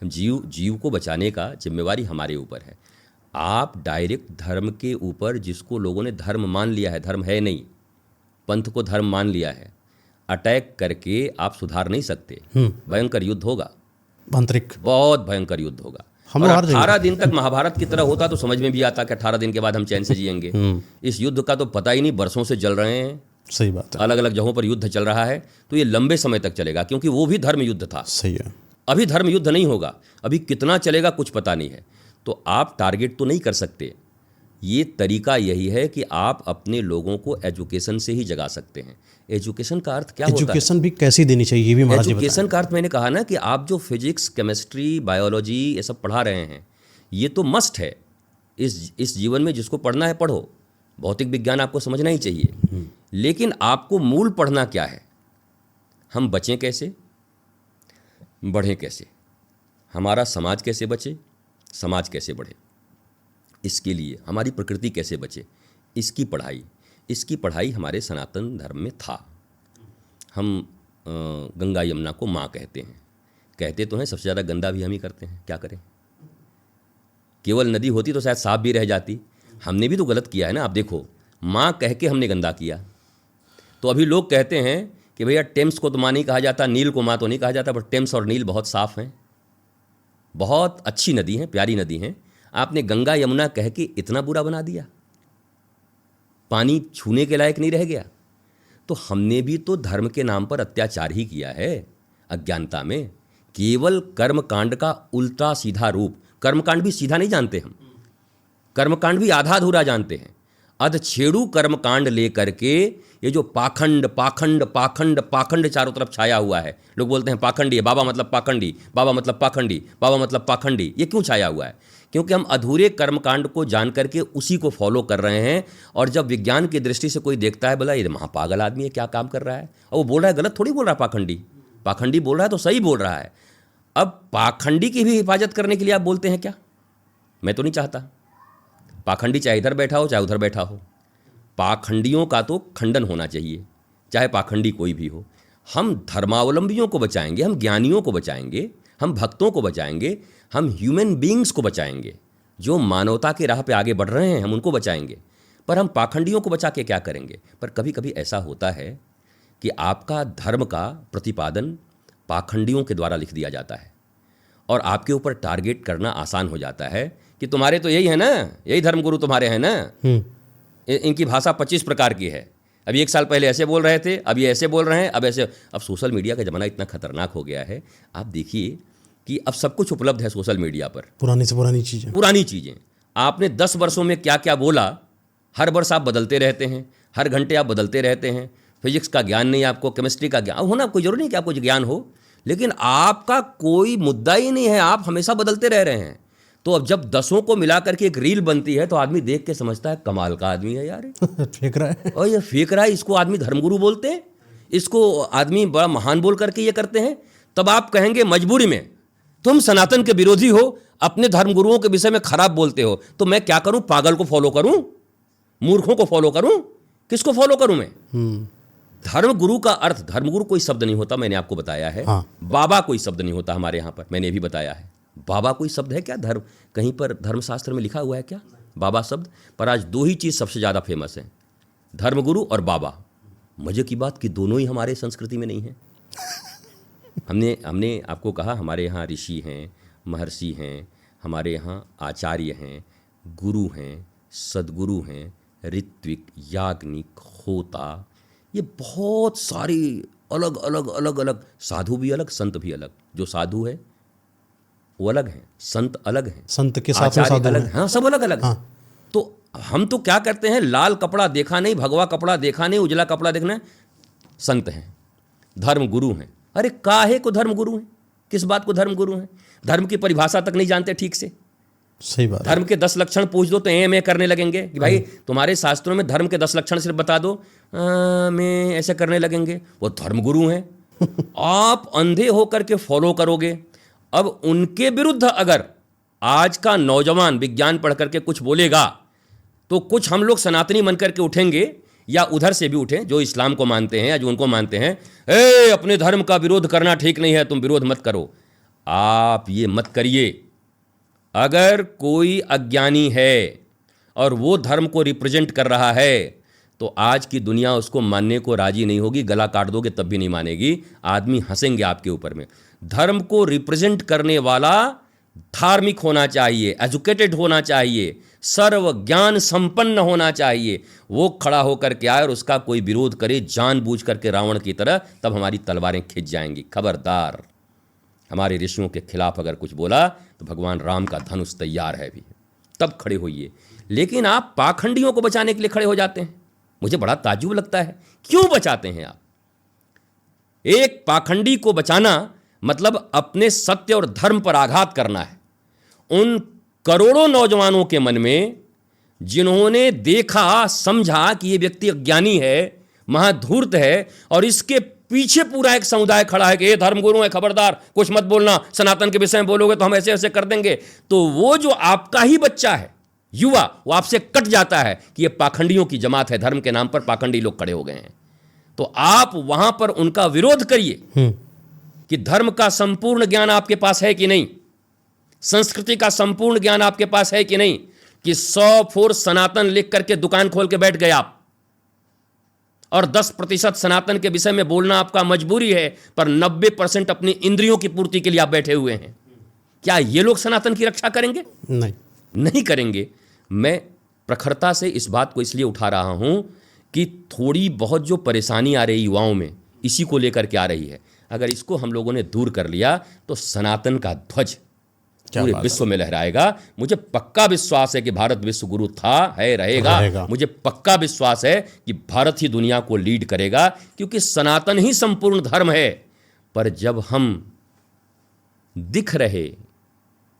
जीव को बचाने का जिम्मेवारी हमारे ऊपर है। आप डायरेक्ट धर्म के ऊपर, जिसको लोगों ने धर्म मान लिया है, धर्म है नहीं, पंथ को धर्म मान लिया है, अटैक करके आप सुधार नहीं सकते। भयंकर युद्ध होगा, आंतरिक बहुत भयंकर युद्ध होगा। हम और हार जाएंगे। 18 दिन तक महाभारत की तरह होता तो समझ में भी आता कि 18 दिन के बाद हम चैन से जिएंगे। इस युद्ध का तो पता ही नहीं, बरसों से जल रहे हैं, सही बात है, अलग अलग जगहों पर युद्ध चल रहा है, तो ये लंबे समय तक चलेगा, क्योंकि वो भी धर्म युद्ध था। सही है। अभी धर्म युद्ध नहीं होगा, अभी कितना चलेगा कुछ पता नहीं है। तो आप टारगेट तो नहीं कर सकते। ये तरीका यही है कि आप अपने लोगों को एजुकेशन से ही जगा सकते हैं। एजुकेशन का अर्थ क्या होता है? एजुकेशन भी कैसी देनी चाहिए, ये भी महाराज जी एजुकेशन का अर्थ मैंने कहा ना कि आप जो फिजिक्स, केमिस्ट्री, बायोलॉजी ये सब पढ़ा रहे हैं, ये तो मस्ट है इस जीवन में। जिसको पढ़ना है पढ़ो, भौतिक विज्ञान आपको समझना ही चाहिए, लेकिन आपको मूल पढ़ना क्या है? हम बचें कैसे, बढ़ें कैसे, हमारा समाज कैसे बचे, समाज कैसे बढ़े, इसके लिए हमारी प्रकृति कैसे बचे, इसकी पढ़ाई हमारे सनातन धर्म में था। हम गंगा यमुना को माँ कहते हैं, कहते तो हैं, सबसे ज़्यादा गंदा भी हम ही करते हैं, क्या करें। केवल नदी होती तो शायद साफ भी रह जाती। हमने भी तो गलत किया है ना। आप देखो, माँ कह के हमने गंदा किया। तो अभी लोग कहते हैं कि भैया टेम्स को तो माँ नहीं कहा जाता, नील को माँ तो नहीं कहा जाता, बट टेम्स और नील बहुत साफ हैं, बहुत अच्छी नदी हैं, प्यारी नदी हैं। आपने गंगा यमुना कह के इतना बुरा बना दिया, पानी छूने के लायक नहीं रह गया। तो हमने भी तो धर्म के नाम पर अत्याचार ही किया है अज्ञानता में। केवल कर्मकांड का उल्टा सीधा रूप। कर्मकांड भी सीधा नहीं जानते हम, कर्मकांड भी आधा अधूरा जानते हैं। अधछेड़ू कर्मकांड लेकर के ये जो पाखंड पाखंड पाखंड पाखंड चारों तरफ छाया हुआ है। लोग बोलते हैं पाखंडी है, बाबा मतलब पाखंडी, बाबा मतलब पाखंडी, बाबा मतलब पाखंडी। ये क्यों छाया हुआ है? क्योंकि हम अधूरे कर्मकांड को जान करके उसी को फॉलो कर रहे हैं। और जब विज्ञान की दृष्टि से कोई देखता है, बोला ये महापागल आदमी है, क्या काम कर रहा है, और वो बोल रहा है गलत थोड़ी बोल रहा है, पाखंडी पाखंडी बोल रहा है तो सही बोल रहा है। अब पाखंडी की भी हिफाजत करने के लिए आप बोलते हैं क्या? मैं तो नहीं चाहता। पाखंडी चाहे इधर बैठा हो चाहे उधर बैठा हो, पाखंडियों का तो खंडन होना चाहिए, चाहे पाखंडी कोई भी हो। हम धर्मावलंबियों को बचाएंगे, हम ज्ञानियों को बचाएंगे, हम भक्तों को बचाएंगे, हम ह्यूमन बीइंग्स को बचाएंगे, जो मानवता के राह पे आगे बढ़ रहे हैं हम उनको बचाएंगे। पर हम पाखंडियों को बचा के क्या करेंगे? पर कभी कभी ऐसा होता है कि आपका धर्म का प्रतिपादन पाखंडियों के द्वारा लिख दिया जाता है और आपके ऊपर टारगेट करना आसान हो जाता है कि तुम्हारे तो यही है ना, यही धर्मगुरु तुम्हारे हैं ना, इनकी भाषा 25 प्रकार की है। अभी 1 साल पहले ऐसे बोल रहे थे, अब ये ऐसे बोल रहे हैं, अब ऐसे। अब सोशल मीडिया का ज़माना इतना खतरनाक हो गया है, आप देखिए कि अब सब कुछ उपलब्ध है सोशल मीडिया पर। पुरानी से पुरानी चीज़ें आपने 10 वर्षों में क्या क्या बोला, हर वर्ष आप बदलते रहते हैं, हर घंटे आप बदलते रहते हैं। फिजिक्स का ज्ञान नहीं आपको, केमिस्ट्री का ज्ञान होना कोई जरूरी नहीं कि आपको ज्ञान हो, लेकिन आपका कोई मुद्दा ही नहीं है, आप हमेशा बदलते रह रहे हैं। तो अब जब 10 को मिला करके एक रील बनती है तो आदमी देख के समझता है कमाल का आदमी है यार, फेंक रहा है, और ये फेंक रहा है, इसको आदमी धर्मगुरु बोलते हैं, इसको आदमी बड़ा महान बोल करके ये करते हैं। तब आप कहेंगे मजबूरी में तुम सनातन के विरोधी हो, अपने धर्मगुरुओं के विषय में खराब बोलते हो, तो मैं क्या करूं? पागल को फॉलो करूं, मूर्खों को फॉलो करूं, किसको फॉलो करूं मैं? धर्मगुरु का अर्थ, धर्मगुरु कोई शब्द नहीं होता, मैंने आपको बताया है। हाँ। बाबा कोई शब्द नहीं होता हमारे यहाँ पर, मैंने भी बताया है। बाबा कोई शब्द है क्या? धर्म कहीं पर धर्मशास्त्र में लिखा हुआ है क्या बाबा शब्द? पर आज 2 ही चीज़ सबसे ज़्यादा फेमस है, धर्मगुरु और बाबा। मजे की बात कि दोनों ही हमारे संस्कृति में नहीं है। हमने आपको कहा हमारे यहाँ ऋषि हैं, महर्षि हैं, हमारे यहाँ आचार्य हैं, गुरु हैं, सदगुरु हैं, ऋत्विक, याज्ञनिक, होता, ये बहुत सारी अलग अलग अलग अलग, साधु भी अलग, संत भी अलग। जो साधु है वो अलग है, संत अलग है, संत के साथ में साधु अलग है, हाँ सब अलग अलग। हाँ। तो हम तो क्या करते हैं, लाल कपड़ा देखा नहीं, भगवा कपड़ा देखा नहीं, उजला कपड़ा देखना है, संत हैं, धर्म गुरु हैं। अरे काहे को धर्म गुरु हैं? किस बात को धर्म गुरु हैं? धर्म की परिभाषा तक नहीं जानते ठीक से। सही बात। धर्म के 10 लक्षण पूछ दो तो ए करने लगेंगे कि भाई तुम्हारे शास्त्रों में धर्म के 10 लक्षण सिर्फ बता दो, मैं ऐसे करने लगेंगे। वो धर्मगुरु हैं, आप अंधे होकर के फॉलो करोगे। अब उनके विरुद्ध अगर आज का नौजवान विज्ञान पढ़ करके कुछ बोलेगा तो कुछ हम लोग सनातनी मन करके उठेंगे, या उधर से भी उठें जो इस्लाम को मानते हैं या जो उनको मानते हैं, अपने धर्म का विरोध करना ठीक नहीं है, तुम विरोध मत करो। आप ये मत करिए। अगर कोई अज्ञानी है और वो धर्म को रिप्रेजेंट कर रहा है तो आज की दुनिया उसको मानने को राजी नहीं होगी। गला काट दोगे तब भी नहीं मानेगी, आदमी हंसेंगे आपके ऊपर में। धर्म को रिप्रेजेंट करने वाला धार्मिक होना चाहिए, एजुकेटेड होना चाहिए, सर्व ज्ञान संपन्न होना चाहिए। वो खड़ा होकर के आए और उसका कोई विरोध करे जानबूझ करके रावण की तरह, तब हमारी तलवारें खिंच जाएंगी। खबरदार, हमारे ऋषियों के खिलाफ अगर कुछ बोला तो भगवान राम का धनुष तैयार है भी, तब खड़े होइए। लेकिन आप पाखंडियों को बचाने के लिए खड़े हो जाते हैं। मुझे बड़ा ताज्जुब लगता है, क्यों बचाते हैं आप? एक पाखंडी को बचाना मतलब अपने सत्य और धर्म पर आघात करना है। उन करोड़ों नौजवानों के मन में जिन्होंने देखा, समझा कि ये व्यक्ति अज्ञानी है, महाधूर्त है, और इसके पीछे पूरा एक समुदाय खड़ा है कि ये धर्मगुरु है, खबरदार कुछ मत बोलना, सनातन के विषय में बोलोगे तो हम ऐसे ऐसे कर देंगे। तो वो जो आपका ही बच्चा है, युवा, वो आपसे कट जाता है कि ये पाखंडियों की जमात है, धर्म के नाम पर पाखंडी लोग खड़े हो गए हैं। तो आप वहां पर उनका विरोध करिए कि धर्म का संपूर्ण ज्ञान आपके पास है कि नहीं। संस्कृति का संपूर्ण ज्ञान आपके पास है कि नहीं, कि 100 सनातन लिख करके दुकान खोल के बैठ गए आप, और 10% सनातन के विषय में बोलना आपका मजबूरी है, पर 90% अपनी इंद्रियों की पूर्ति के लिए आप बैठे हुए हैं। क्या ये लोग सनातन की रक्षा करेंगे? नहीं करेंगे। मैं प्रखरता से इस बात को इसलिए उठा रहा हूं कि थोड़ी बहुत जो परेशानी आ रही युवाओं में, इसी को लेकर के आ रही है। अगर इसको हम लोगों ने दूर कर लिया तो सनातन का ध्वज पूरे विश्व में लहराएगा। मुझे पक्का विश्वास है कि भारत विश्व गुरु था, है, रहेगा। मुझे पक्का विश्वास है कि भारत ही दुनिया को लीड करेगा, क्योंकि सनातन ही संपूर्ण धर्म है। पर जब हम दिख रहे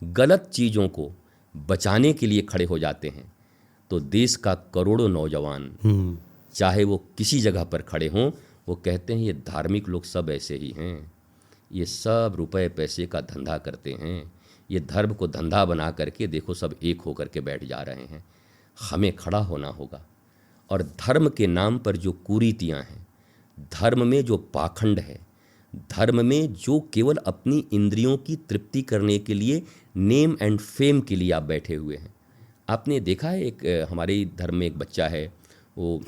गलत चीज़ों को बचाने के लिए खड़े हो जाते हैं, तो देश का करोड़ों नौजवान, चाहे वो किसी जगह पर खड़े हों, वो कहते हैं ये धार्मिक लोग सब ऐसे ही हैं, ये सब रुपए पैसे का धंधा करते हैं, ये धर्म को धंधा बना करके देखो सब एक होकर के बैठ जा रहे हैं। हमें खड़ा होना होगा, और धर्म के नाम पर जो कुरीतियाँ हैं, धर्म में जो पाखंड है, धर्म में जो केवल अपनी इंद्रियों की तृप्ति करने के लिए, नेम एंड फेम के लिए आप बैठे हुए हैं। आपने देखा है, एक हमारे धर्म में एक बच्चा है, वो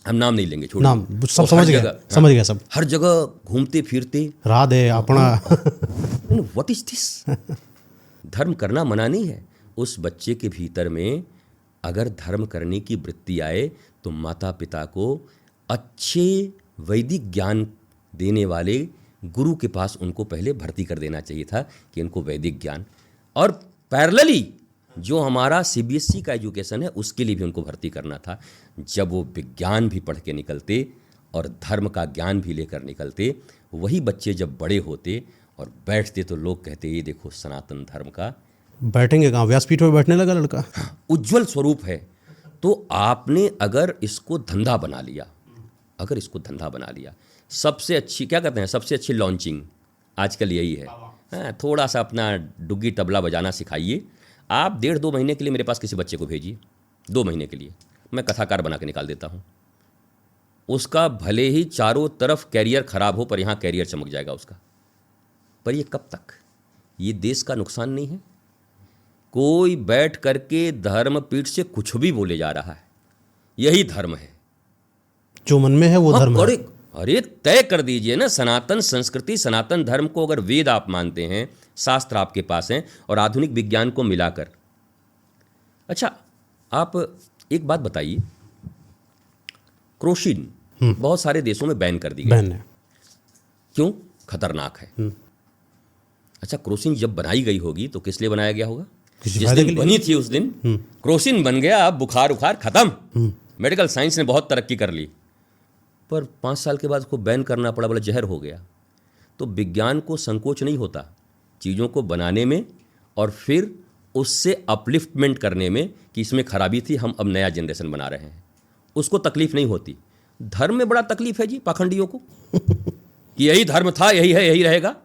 हम नाम नहीं लेंगे, छोड़ नाम सब समझ गया सब, हर जगह घूमते फिरते राधे अपना व्हाट इज दिस? धर्म करना मना नहीं है। उस बच्चे के भीतर में अगर धर्म करने की वृत्ति आए तो माता पिता को अच्छे वैदिक ज्ञान देने वाले गुरु के पास उनको पहले भर्ती कर देना चाहिए था, कि इनको वैदिक ज्ञान, और पैरेलली जो हमारा सीबीएसई का एजुकेशन है उसके लिए भी उनको भर्ती करना था। जब वो विज्ञान भी पढ़ के निकलते और धर्म का ज्ञान भी लेकर निकलते, वही बच्चे जब बड़े होते और बैठते तो लोग कहते ये देखो सनातन धर्म का। बैठेंगे कहाँ, व्यासपीठ में बैठने लगा लड़का। उज्जवल स्वरूप है। तो आपने अगर इसको धंधा बना लिया, सबसे अच्छी क्या कहते हैं, सबसे अच्छी लॉन्चिंग आजकल यही है। थोड़ा सा अपना डुग्गी तबला बजाना सिखाइए। आप 1.5-2 महीने के लिए मेरे पास किसी बच्चे को भेजिए, 2 महीने के लिए मैं कथाकार बना के निकाल देता हूँ। उसका भले ही चारों तरफ कैरियर खराब हो, पर यहाँ कैरियर चमक जाएगा उसका। पर ये कब तक? ये देश का नुकसान नहीं है? कोई बैठ करके धर्म पीठ से कुछ भी बोले जा रहा है, यही धर्म है, जो मन में है वो धर्म है। अरे तय कर दीजिए ना, सनातन संस्कृति, सनातन धर्म को अगर वेद आप मानते हैं, शास्त्र आपके पास हैं, और आधुनिक विज्ञान को मिलाकर। अच्छा, आप एक बात बताइए, क्रोसिन बहुत सारे देशों में बैन कर दी गई, क्यों? खतरनाक है। अच्छा, क्रोसिन जब बनाई गई होगी तो किस लिए बनाया गया होगा? जिस दिन बनी थी उस दिन क्रोसिन बन गया, अब बुखार उखार खत्म, मेडिकल साइंस ने बहुत तरक्की कर ली। पर 5 साल के बाद उसको बैन करना पड़ा, बोला जहर हो गया। तो विज्ञान को संकोच नहीं होता चीज़ों को बनाने में, और फिर उससे अपलिफ्टमेंट करने में, कि इसमें खराबी थी, हम अब नया जनरेशन बना रहे हैं। उसको तकलीफ नहीं होती। धर्म में बड़ा तकलीफ है जी पाखंडियों को कि यही धर्म था, यही है, यही रहेगा।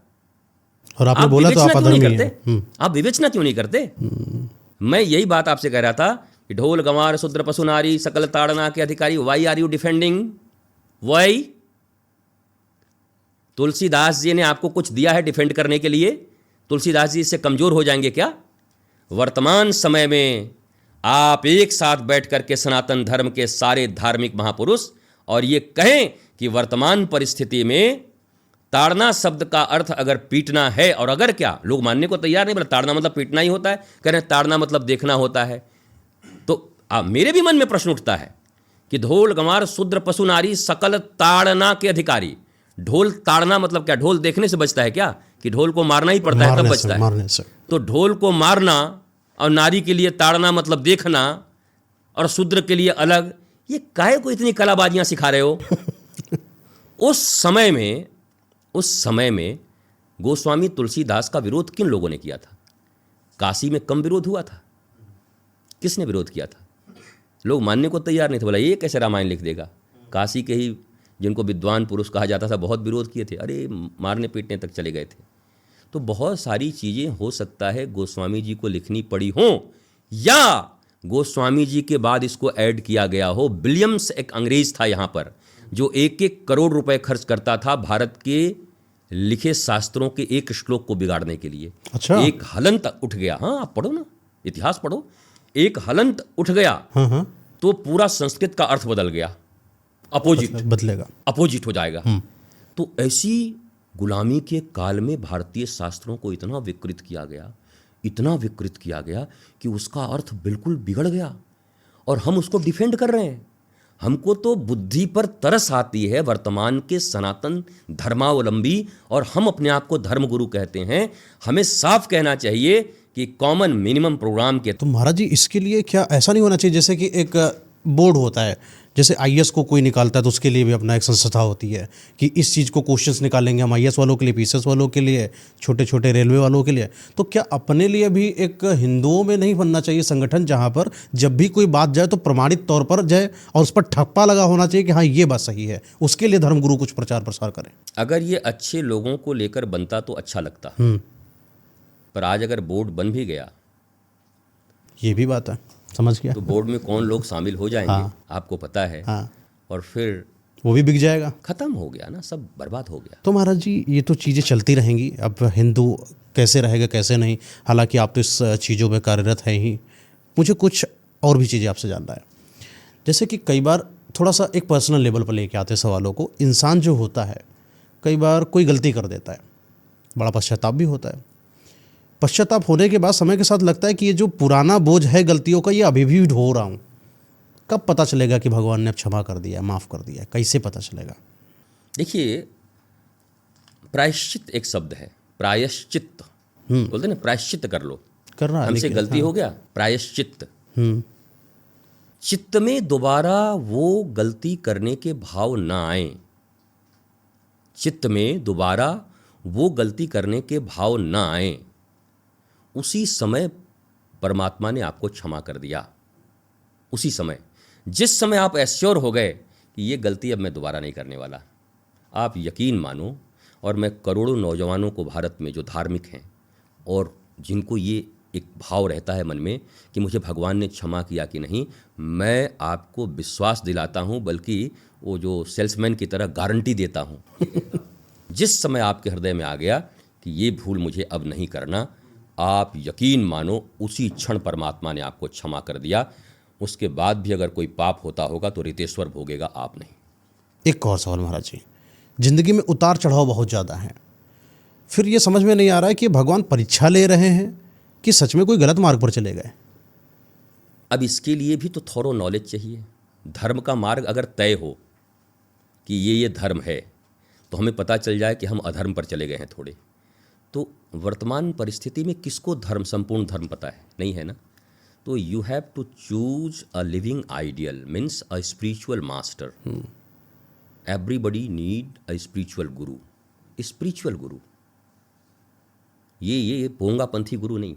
और आपने बोला तो आप अधर्मी हैं। आप विवेचना क्यों नहीं करते? मैं यही बात आपसे कह रहा था कि ढोल गंवार शूद्र पशु नारी सकल ताड़ना के अधिकारी, why are you defending? Why? Tulsidas ji ने आपको कुछ दिया है डिफेंड करने के लिए? तुलसीदास जी इससे कमजोर हो जाएंगे क्या? वर्तमान समय में आप एक साथ बैठ करके सनातन धर्म के सारे धार्मिक महापुरुष और ये कहें कि वर्तमान परिस्थिति में ताड़ना शब्द का अर्थ अगर पीटना है, और अगर क्या लोग मानने को तैयार नहीं, बोला ताड़ना मतलब पीटना ही होता है, कह रहे हैं ताड़ना मतलब देखना होता है। तो मेरे भी मन में प्रश्न उठता है कि ढोल गंवार शूद्र पशु नारी सकल ताड़ना के अधिकारी, ढोल ताड़ना मतलब क्या? ढोल देखने से बचता है क्या? कि ढोल को मारना ही पड़ता है तब बचता है? तो ढोल को मारना और नारी के लिए ताड़ना मतलब देखना, और शूद्र के लिए अलग, ये काहे को इतनी कलाबाजियां सिखा रहे हो? उस समय में गोस्वामी तुलसीदास का विरोध किन लोगों ने किया था? काशी में कम विरोध हुआ था? किसने विरोध किया था? लोग मानने को तैयार नहीं थे, बोला ये कैसे रामायण लिख देगा। काशी के ही जिनको विद्वान पुरुष कहा जाता था बहुत विरोध किए थे, अरे मारने पीटने तक चले गए थे। तो बहुत सारी चीज़ें हो सकता है गोस्वामी जी को लिखनी पड़ी हों, या गोस्वामी जी के बाद इसको ऐड किया गया हो। विलियम्स एक अंग्रेज था यहाँ पर, जो 1-1 करोड़ रुपए खर्च करता था भारत के लिखे शास्त्रों के एक श्लोक को बिगाड़ने के लिए। अच्छा। एक हलंत उठ गया, हाँ आप पढ़ो ना, इतिहास पढ़ो, एक हलंत उठ गया तो पूरा संस्कृत का अर्थ बदल गया, अपोजिट बदलेगा, अपोजिट हो जाएगा। तो ऐसी गुलामी के काल में भारतीय शास्त्रों को इतना विकृत किया गया, इतना विकृत किया गया कि उसका अर्थ बिल्कुल बिगड़ गया और हम उसको डिफेंड कर रहे हैं। हमको तो बुद्धि पर तरस आती है वर्तमान के सनातन धर्मावलंबी, और हम अपने आप को धर्मगुरु कहते हैं। हमें साफ कहना चाहिए कि कॉमन मिनिमम प्रोग्राम के। तो महाराज जी, इसके लिए क्या ऐसा नहीं होना चाहिए जैसे कि एक बोर्ड होता है, जैसे आईएएस को कोई निकालता है तो उसके लिए भी अपना एक संस्था होती है कि इस चीज़ को क्वेश्चंस निकालेंगे हम आईएएस वालों के लिए, पीसीएस वालों के लिए, छोटे छोटे रेलवे वालों के लिए। तो क्या अपने लिए भी एक हिंदुओं में नहीं बनना चाहिए संगठन जहाँ पर जब भी कोई बात जाए तो प्रमाणित तौर पर जाए और उस पर ठप्पा लगा होना चाहिए कि हाँ ये बात सही है, उसके लिए धर्मगुरु कुछ प्रचार प्रसार करें? अगर ये अच्छे लोगों को लेकर बनता तो अच्छा लगता, पर आज अगर बोर्ड बन भी गया, ये भी बात है, समझ गया, तो बोर्ड में कौन लोग शामिल हो जाएंगे आपको पता है, और फिर वो भी बिक जाएगा, खत्म हो गया ना, सब बर्बाद हो गया। तो महाराज जी ये तो चीज़ें चलती रहेंगी। अब हिंदू कैसे रहेगा कैसे नहीं, हालांकि आप तो इस चीज़ों में कार्यरत हैं ही। मुझे कुछ और भी चीज़ें आपसे जानना है, जैसे कि कई बार थोड़ा सा एक पर्सनल लेवल पर लेके आते सवालों को। इंसान जो होता है कई बार कोई गलती कर देता है, बड़ा पश्चाताप भी होता है। पश्चाताप होने के बाद समय के साथ लगता है कि ये जो पुराना बोझ है गलतियों का, ये अभी भी ढो रहा हूँ। कब पता चलेगा कि भगवान ने अब क्षमा कर दिया, माफ़ कर दिया? कैसे पता चलेगा? देखिए, प्रायश्चित एक शब्द है, प्रायश्चित बोलते ना, प्रायश्चित कर लो, करना हमसे गलती हो गया, प्रायश्चित। चित्त में दोबारा वो गलती करने के भाव ना आए, चित्त में दोबारा वो गलती करने के भाव ना आए, उसी समय परमात्मा ने आपको क्षमा कर दिया। उसी समय, जिस समय आप एश्योर हो गए कि ये गलती अब मैं दोबारा नहीं करने वाला, आप यकीन मानो, और मैं करोड़ों नौजवानों को भारत में जो धार्मिक हैं और जिनको ये एक भाव रहता है मन में कि मुझे भगवान ने क्षमा किया कि नहीं, मैं आपको विश्वास दिलाता हूँ, बल्कि वो जो सेल्समैन की तरह गारंटी देता हूँ। जिस समय आपके हृदय में आ गया कि ये भूल मुझे अब नहीं करना, आप यकीन मानो उसी क्षण परमात्मा ने आपको क्षमा कर दिया। उसके बाद भी अगर कोई पाप होता होगा तो रितेश्वर भोगेगा, आप नहीं। एक और सवाल महाराज जी, जिंदगी में उतार चढ़ाव बहुत ज़्यादा है, फिर ये समझ में नहीं आ रहा है कि भगवान परीक्षा ले रहे हैं कि सच में कोई गलत मार्ग पर चले गए। अब इसके लिए भी तो थोड़ा नॉलेज चाहिए। धर्म का मार्ग अगर तय हो कि ये धर्म है, तो हमें पता चल जाए कि हम अधर्म पर चले गए हैं थोड़े। तो वर्तमान परिस्थिति में किसको धर्म, संपूर्ण धर्म पता है? नहीं है ना। तो you have to choose a living ideal, means a spiritual master. Everybody need a spiritual guru. Spiritual guru, ये पोंगापंथी गुरु नहीं,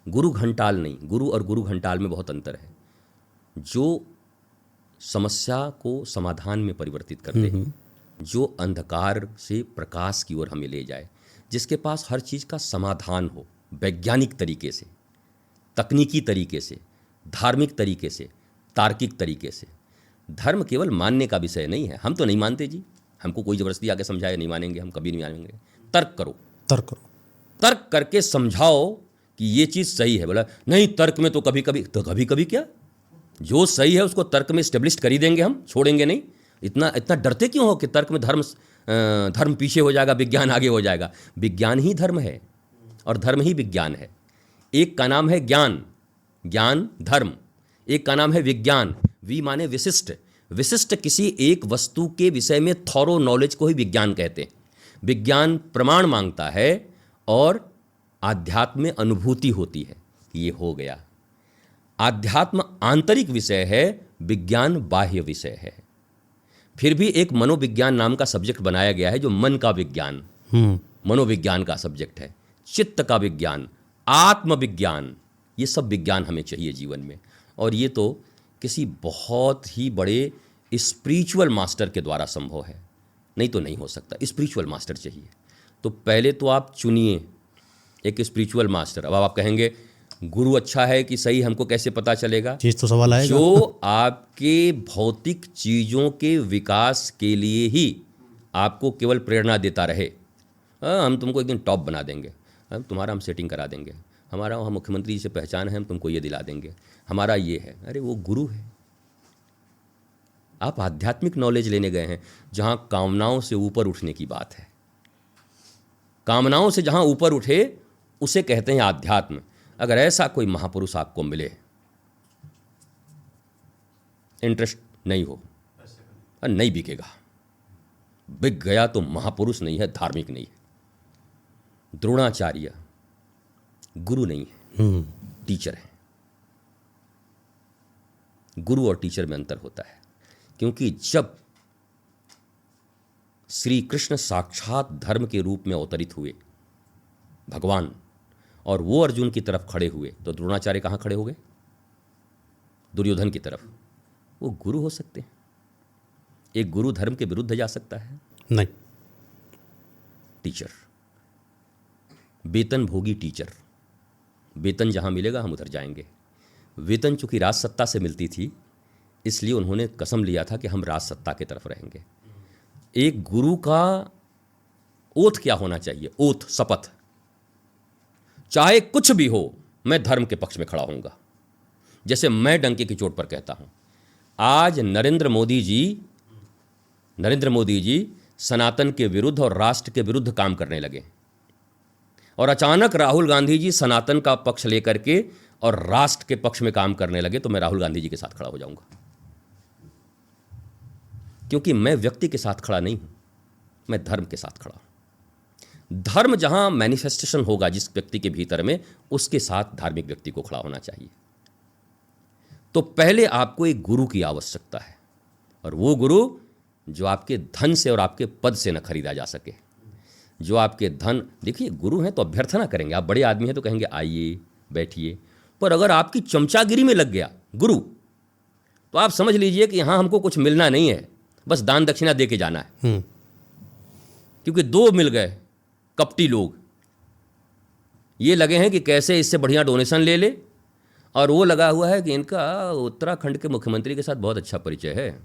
गुरु घंटाल नहीं। गुरु और गुरु घंटाल में बहुत अंतर है। जो समस्या को समाधान में परिवर्तित करते हैं, जो अंधकार से प्रकाश की ओर हमें ले जाए, जिसके पास हर चीज़ का समाधान हो, वैज्ञानिक तरीके से, तकनीकी तरीके से, धार्मिक तरीके से, तार्किक तरीके से। धर्म केवल मानने का विषय नहीं है। हम तो नहीं मानते जी, हमको कोई ज़बरदस्ती आके समझाए नहीं मानेंगे, हम कभी नहीं मानेंगे। तर्क करो, तर्क करो, तर्क करके समझाओ कि ये चीज़ सही है। बोला नहीं, तर्क में तो कभी कभी, तो कभी कभी क्या, जो सही है उसको तर्क में इस्टेब्लिश कर ही देंगे, हम छोड़ेंगे नहीं। इतना डरते क्यों हो कि तर्क में धर्म पीछे हो जाएगा, विज्ञान आगे हो जाएगा? विज्ञान ही धर्म है और धर्म ही विज्ञान है। एक का नाम है ज्ञान, ज्ञान धर्म। एक का नाम है विज्ञान, वी माने विशिष्ट। विशिष्ट किसी एक वस्तु के विषय में थॉरो नॉलेज को ही विज्ञान कहते हैं। विज्ञान प्रमाण मांगता है और आध्यात्म में अनुभूति होती है कि ये हो गया। आध्यात्म आंतरिक विषय है, विज्ञान बाह्य विषय है। फिर भी एक मनोविज्ञान नाम का सब्जेक्ट बनाया गया है, जो मन का विज्ञान, मनोविज्ञान का सब्जेक्ट है। चित्त का विज्ञान, आत्मविज्ञान, ये सब विज्ञान हमें चाहिए जीवन में। और ये तो किसी बहुत ही बड़े स्पिरिचुअल मास्टर के द्वारा संभव है, नहीं तो नहीं हो सकता। स्पिरिचुअल मास्टर चाहिए। तो पहले तो आप चुनिए एक स्पिरिचुअल मास्टर। अब आप कहेंगे गुरु अच्छा है कि सही, हमको कैसे पता चलेगा? चीज तो सवाल आएगा। जो आपके भौतिक चीज़ों के विकास के लिए ही आपको केवल प्रेरणा देता रहे, हम तुमको एक दिन टॉप बना देंगे, हम सेटिंग करा देंगे, हमारा वहाँ मुख्यमंत्री जी से पहचान है, हम तुमको ये दिला देंगे, हमारा ये है। अरे वो गुरु है। आप आध्यात्मिक नॉलेज लेने गए हैं जहाँ कामनाओं से ऊपर उठने की बात है। कामनाओं से जहाँ ऊपर उठे उसे कहते हैं आध्यात्म। अगर ऐसा कोई महापुरुष आपको मिले, इंटरेस्ट नहीं हो और नहीं बिकेगा, बिक गया तो महापुरुष नहीं है, धार्मिक नहीं है। द्रोणाचार्य गुरु नहीं है, टीचर है। गुरु और टीचर में अंतर होता है, क्योंकि जब श्री कृष्ण साक्षात धर्म के रूप में अवतरित हुए भगवान, और वो अर्जुन की तरफ खड़े हुए, तो द्रोणाचार्य कहाँ खड़े हो गए? दुर्योधन की तरफ। वो गुरु हो सकते हैं। एक गुरु धर्म के विरुद्ध जा सकता है? नहीं। टीचर, वेतन भोगी टीचर, वेतन जहां मिलेगा हम उधर जाएंगे। वेतन चूंकि राज सत्ता से मिलती थी, इसलिए उन्होंने कसम लिया था कि हम राज सत्ता की तरफ रहेंगे। एक गुरु का ओथ क्या होना चाहिए? ओथ, शपथ, चाहे कुछ भी हो मैं धर्म के पक्ष में खड़ा होऊंगा। जैसे मैं डंके की चोट पर कहता हूं, आज नरेंद्र मोदी जी सनातन के विरुद्ध और राष्ट्र के विरुद्ध काम करने लगे, और अचानक राहुल गांधी जी सनातन का पक्ष लेकर के और राष्ट्र के पक्ष में काम करने लगे, तो मैं राहुल गांधी जी के साथ खड़ा हो जाऊंगा। क्योंकि मैं व्यक्ति के साथ खड़ा नहीं हूं, मैं धर्म के साथ खड़ा हूं। धर्म जहां मैनिफेस्टेशन होगा जिस व्यक्ति के भीतर में, उसके साथ धार्मिक व्यक्ति को खड़ा होना चाहिए। तो पहले आपको एक गुरु की आवश्यकता है, और वो गुरु जो आपके धन से और आपके पद से न खरीदा जा सके। जो आपके धन, देखिए गुरु हैं तो अभ्यर्थना करेंगे, आप बड़े आदमी हैं तो कहेंगे आइए बैठिए, पर अगर आपकी चमचागिरी में लग गया गुरु, तो आप समझ लीजिए कि यहाँ हमको कुछ मिलना नहीं है, बस दान दक्षिणा दे के जाना है। क्योंकि दो मिल गए कपटी लोग, ये लगे हैं कि कैसे इससे बढ़िया डोनेशन ले ले, और वो लगा हुआ है कि इनका उत्तराखंड के मुख्यमंत्री के साथ बहुत अच्छा परिचय है,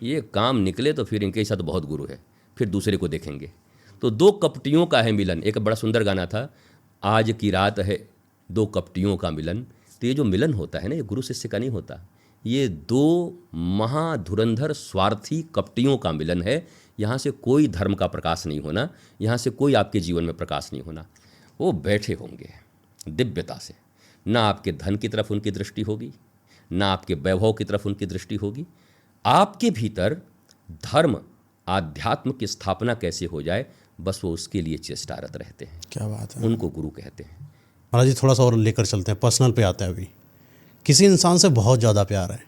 ये काम निकले तो फिर इनके साथ बहुत गुरु है, फिर दूसरे को देखेंगे। तो दो कपटियों का है मिलन। एक बड़ा सुंदर गाना था, आज की रात है दो कपटियों का मिलन। तो ये जो मिलन होता है ना, ये गुरु शिष्य का नहीं होता, ये दो महाधुरंधर स्वार्थी कपटियों का मिलन है। यहाँ से कोई धर्म का प्रकाश नहीं होना, यहाँ से कोई आपके जीवन में प्रकाश नहीं होना। वो बैठे होंगे दिव्यता से, ना आपके धन की तरफ उनकी दृष्टि होगी, ना आपके वैभव की तरफ उनकी दृष्टि होगी। आपके भीतर धर्म आध्यात्म की स्थापना कैसे हो जाए, बस वो उसके लिए चेष्टारत रहते हैं। क्या बात है। उनको गुरु कहते हैं। महाराज जी थोड़ा सा और लेकर चलते हैं, पर्सनल पे आते हैं। अभी किसी इंसान से बहुत ज़्यादा प्यार है,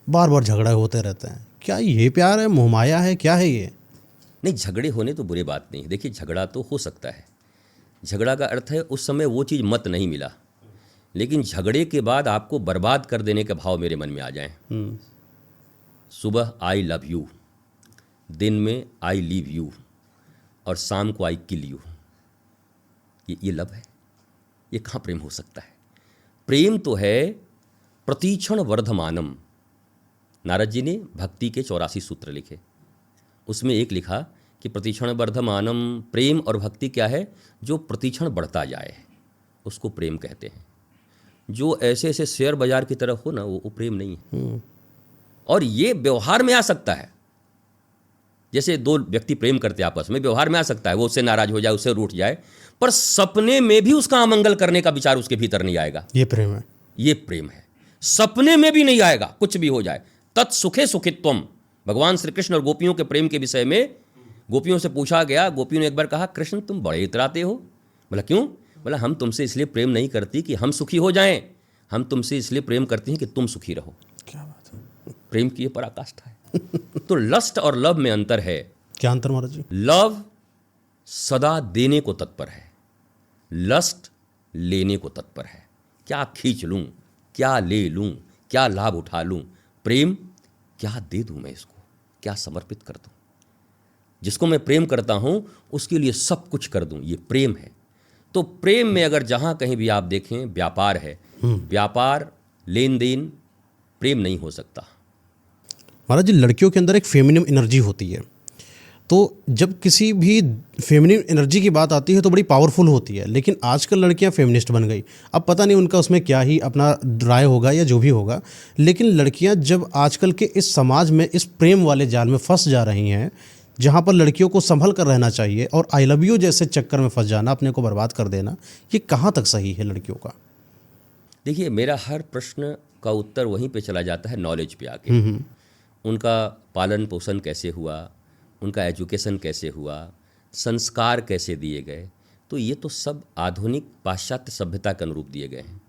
बार बार झगड़े होते रहते हैं, क्या ये प्यार है, मोहमाया है, क्या है ये? नहीं, झगड़े होने तो बुरी बात नहीं है। देखिए झगड़ा तो हो सकता है, झगड़ा का अर्थ है उस समय वो चीज़ मत नहीं मिला, लेकिन झगड़े के बाद आपको बर्बाद कर देने के भाव मेरे मन में आ जाएं। सुबह आई लव यू, दिन में आई लीव यू, और शाम को आई किल यू। ये लव है? ये कहाँ प्रेम हो सकता है? प्रेम तो है प्रतीक्षण वर्धमानम। नारद जी ने भक्ति के 84 सूत्र लिखे, उसमें एक लिखा कि प्रतीक्षण वर्धमानम, प्रेम और भक्ति क्या है? जो प्रतीक्षण बढ़ता जाए उसको प्रेम कहते हैं। जो ऐसे ऐसे शेयर बाजार की तरफ हो ना, वो प्रेम नहीं है। और ये व्यवहार में आ सकता है, जैसे दो व्यक्ति प्रेम करते आपस में, व्यवहार में आ सकता है, वो उससे नाराज हो जाए, उससे रूठ जाए, पर सपने में भी उसका अमंगल करने का विचार उसके भीतर नहीं आएगा। ये प्रेम है। ये प्रेम है। सपने में भी नहीं आएगा, कुछ भी हो जाए। तत्सुखे सुखित्वम। भगवान श्री कृष्ण और गोपियों के प्रेम के विषय में गोपियों से पूछा गया, गोपियों ने एक बार कहा, कृष्ण तुम बड़े इतराते हो। बोला क्यों? बोला हम तुमसे इसलिए प्रेम नहीं करती कि हम सुखी हो जाएं, हम तुमसे इसलिए प्रेम करती हैं कि तुम सुखी रहो। क्या बात है। प्रेम की ये पराकाष्ठा है। तो लस्ट और लव में अंतर है। क्या अंतर महाराज जी? लव सदा देने को तत्पर है, लस्ट लेने को तत्पर है। क्या खींच लूं, क्या ले लूं, क्या लाभ उठा लूं। प्रेम क्या दे दूं मैं इसको, क्या समर्पित कर दूं। जिसको मैं प्रेम करता हूं उसके लिए सब कुछ कर दूं, ये प्रेम है। तो प्रेम में अगर जहां कहीं भी आप देखें व्यापार है, व्यापार लेन देन, प्रेम नहीं हो सकता। महाराज जी लड़कियों के अंदर एक फेमिनिन एनर्जी होती है, तो जब किसी भी फेमिनिन एनर्जी की बात आती है तो बड़ी पावरफुल होती है, लेकिन आजकल लड़कियां फेमिनिस्ट बन गई। अब पता नहीं उनका उसमें क्या ही अपना राय होगा या जो भी होगा, लेकिन लड़कियां जब आजकल के इस समाज में इस प्रेम वाले जाल में फंस जा रही हैं, जहां पर लड़कियों को संभल कर रहना चाहिए और आई लव यू जैसे चक्कर में फंस जाना, अपने को बर्बाद कर देना, ये कहाँ तक सही है लड़कियों का? देखिए, मेरा हर प्रश्न का उत्तर वहीं पे चला जाता है नॉलेज पे आके। उनका पालन पोषण कैसे हुआ, उनका एजुकेशन कैसे हुआ, संस्कार कैसे दिए गए, तो ये तो सब आधुनिक पाश्चात्य सभ्यता के अनुरूप दिए गए हैं।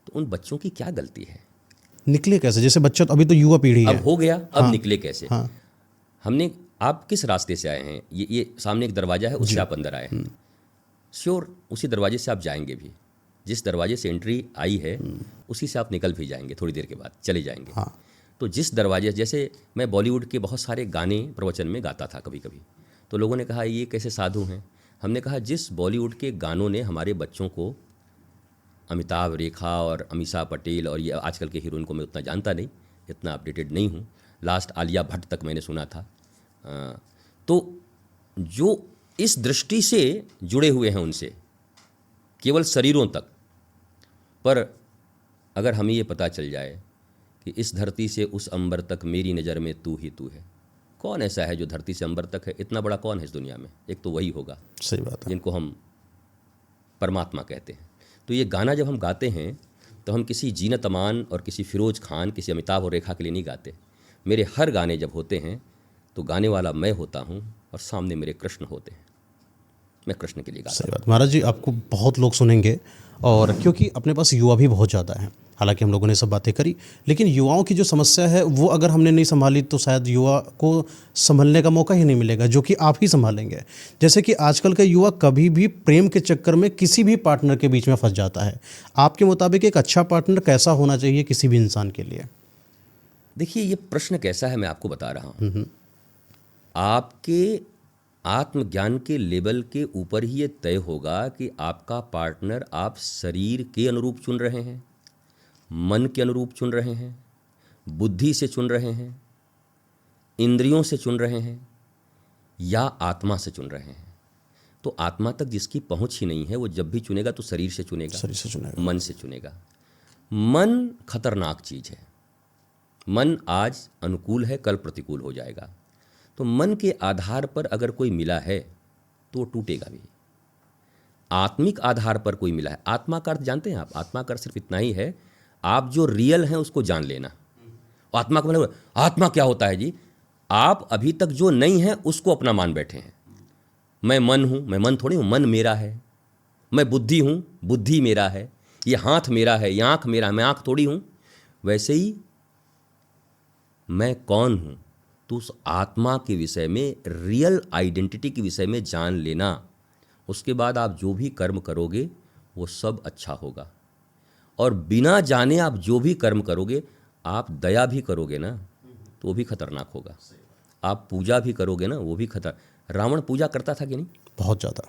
तो उन बच्चों की क्या गलती है? निकले कैसे? जैसे बच्चे तो अभी तो युवा पीढ़ी है, अब हो गया, अब निकले कैसे? हाँ। हमने, आप किस रास्ते से आए हैं? ये सामने एक दरवाज़ा है, उससे आप अंदर आए हैं। श्योर उसी दरवाजे से आप जाएंगे भी। जिस दरवाजे से एंट्री आई है उसी से आप निकल भी जाएंगे, थोड़ी देर के बाद चले जाएंगे। हाँ। तो जिस दरवाजे, जैसे मैं बॉलीवुड के बहुत सारे गाने प्रवचन में गाता था कभी कभी, तो लोगों ने कहा ये कैसे साधु हैं। हमने कहा जिस बॉलीवुड के गानों ने हमारे बच्चों को, अमिताभ, रेखा और अमीषा पटेल और ये आजकल के हीरोइन को मैं उतना जानता नहीं, इतना अपडेटेड नहीं हूँ, लास्ट आलिया भट्ट तक मैंने सुना था। तो जो इस दृष्टि से जुड़े हुए हैं उनसे, केवल शरीरों तक, पर अगर हमें ये पता चल जाए कि इस धरती से उस अंबर तक मेरी नज़र में तू ही तू है, कौन ऐसा है जो धरती से अंबर तक है? इतना बड़ा कौन है इस दुनिया में? एक तो वही होगा, सही बात है, जिनको हम परमात्मा कहते हैं। तो ये गाना जब हम गाते हैं तो हम किसी जीनत अमान और किसी फिरोज खान, किसी अमिताभ और रेखा के लिए नहीं गाते। मेरे हर गाने जब होते हैं तो गाने वाला मैं होता हूँ और सामने मेरे कृष्ण होते हैं, मैं कृष्ण के लिए गाता हूँ। सही बात। महाराज जी, आपको बहुत लोग सुनेंगे, और क्योंकि अपने पास युवा भी बहुत ज़्यादा हैं, हालांकि हम लोगों ने सब बातें करी, लेकिन युवाओं की जो समस्या है वो अगर हमने नहीं संभाली तो शायद युवा को संभलने का मौका ही नहीं मिलेगा, जो कि आप ही संभालेंगे। जैसे कि आजकल का युवा कभी भी प्रेम के चक्कर में किसी भी पार्टनर के बीच में फंस जाता है। आपके मुताबिक एक अच्छा पार्टनर कैसा होना चाहिए किसी भी इंसान के लिए? देखिए, ये प्रश्न कैसा है मैं आपको बता रहा हूँ। आपके आत्मज्ञान के लेवल के ऊपर ही ये तय होगा कि आपका पार्टनर आप शरीर के अनुरूप चुन रहे हैं, मन के अनुरूप चुन रहे हैं, बुद्धि से चुन रहे हैं, इंद्रियों से चुन रहे हैं, या आत्मा से चुन रहे हैं। तो आत्मा तक जिसकी पहुंच ही नहीं है वो जब भी चुनेगा तो शरीर से चुनेगा, मन से चुनेगा। मन खतरनाक चीज़ है। मन आज अनुकूल है, कल प्रतिकूल हो जाएगा। तो मन के आधार पर अगर कोई मिला है तो वो टूटेगा भी। आत्मिक आधार पर कोई मिला है, आत्मा का अर्थ जानते हैं आप? आत्मा का अर्थ सिर्फ इतना ही है, आप जो रियल हैं उसको जान लेना। आत्मा का मतलब, आत्मा क्या होता है जी? आप अभी तक जो नहीं है उसको अपना मान बैठे हैं। मैं मन हूँ, मैं मन थोड़ी हूँ, मन मेरा है। मैं बुद्धि हूँ, बुद्धि मेरा है। ये हाथ मेरा है, ये आँख मेरा है, मैं आँख थोड़ी हूँ। वैसे ही मैं कौन हूँ, तो उस आत्मा के विषय में, रियल आइडेंटिटी के विषय में जान लेना। उसके बाद आप जो भी कर्म करोगे वो सब अच्छा होगा। और बिना जाने आप जो भी कर्म करोगे, आप दया भी करोगे ना तो वो भी खतरनाक होगा। आप पूजा भी करोगे ना, वो भी रावण पूजा करता था कि नहीं? बहुत ज़्यादा।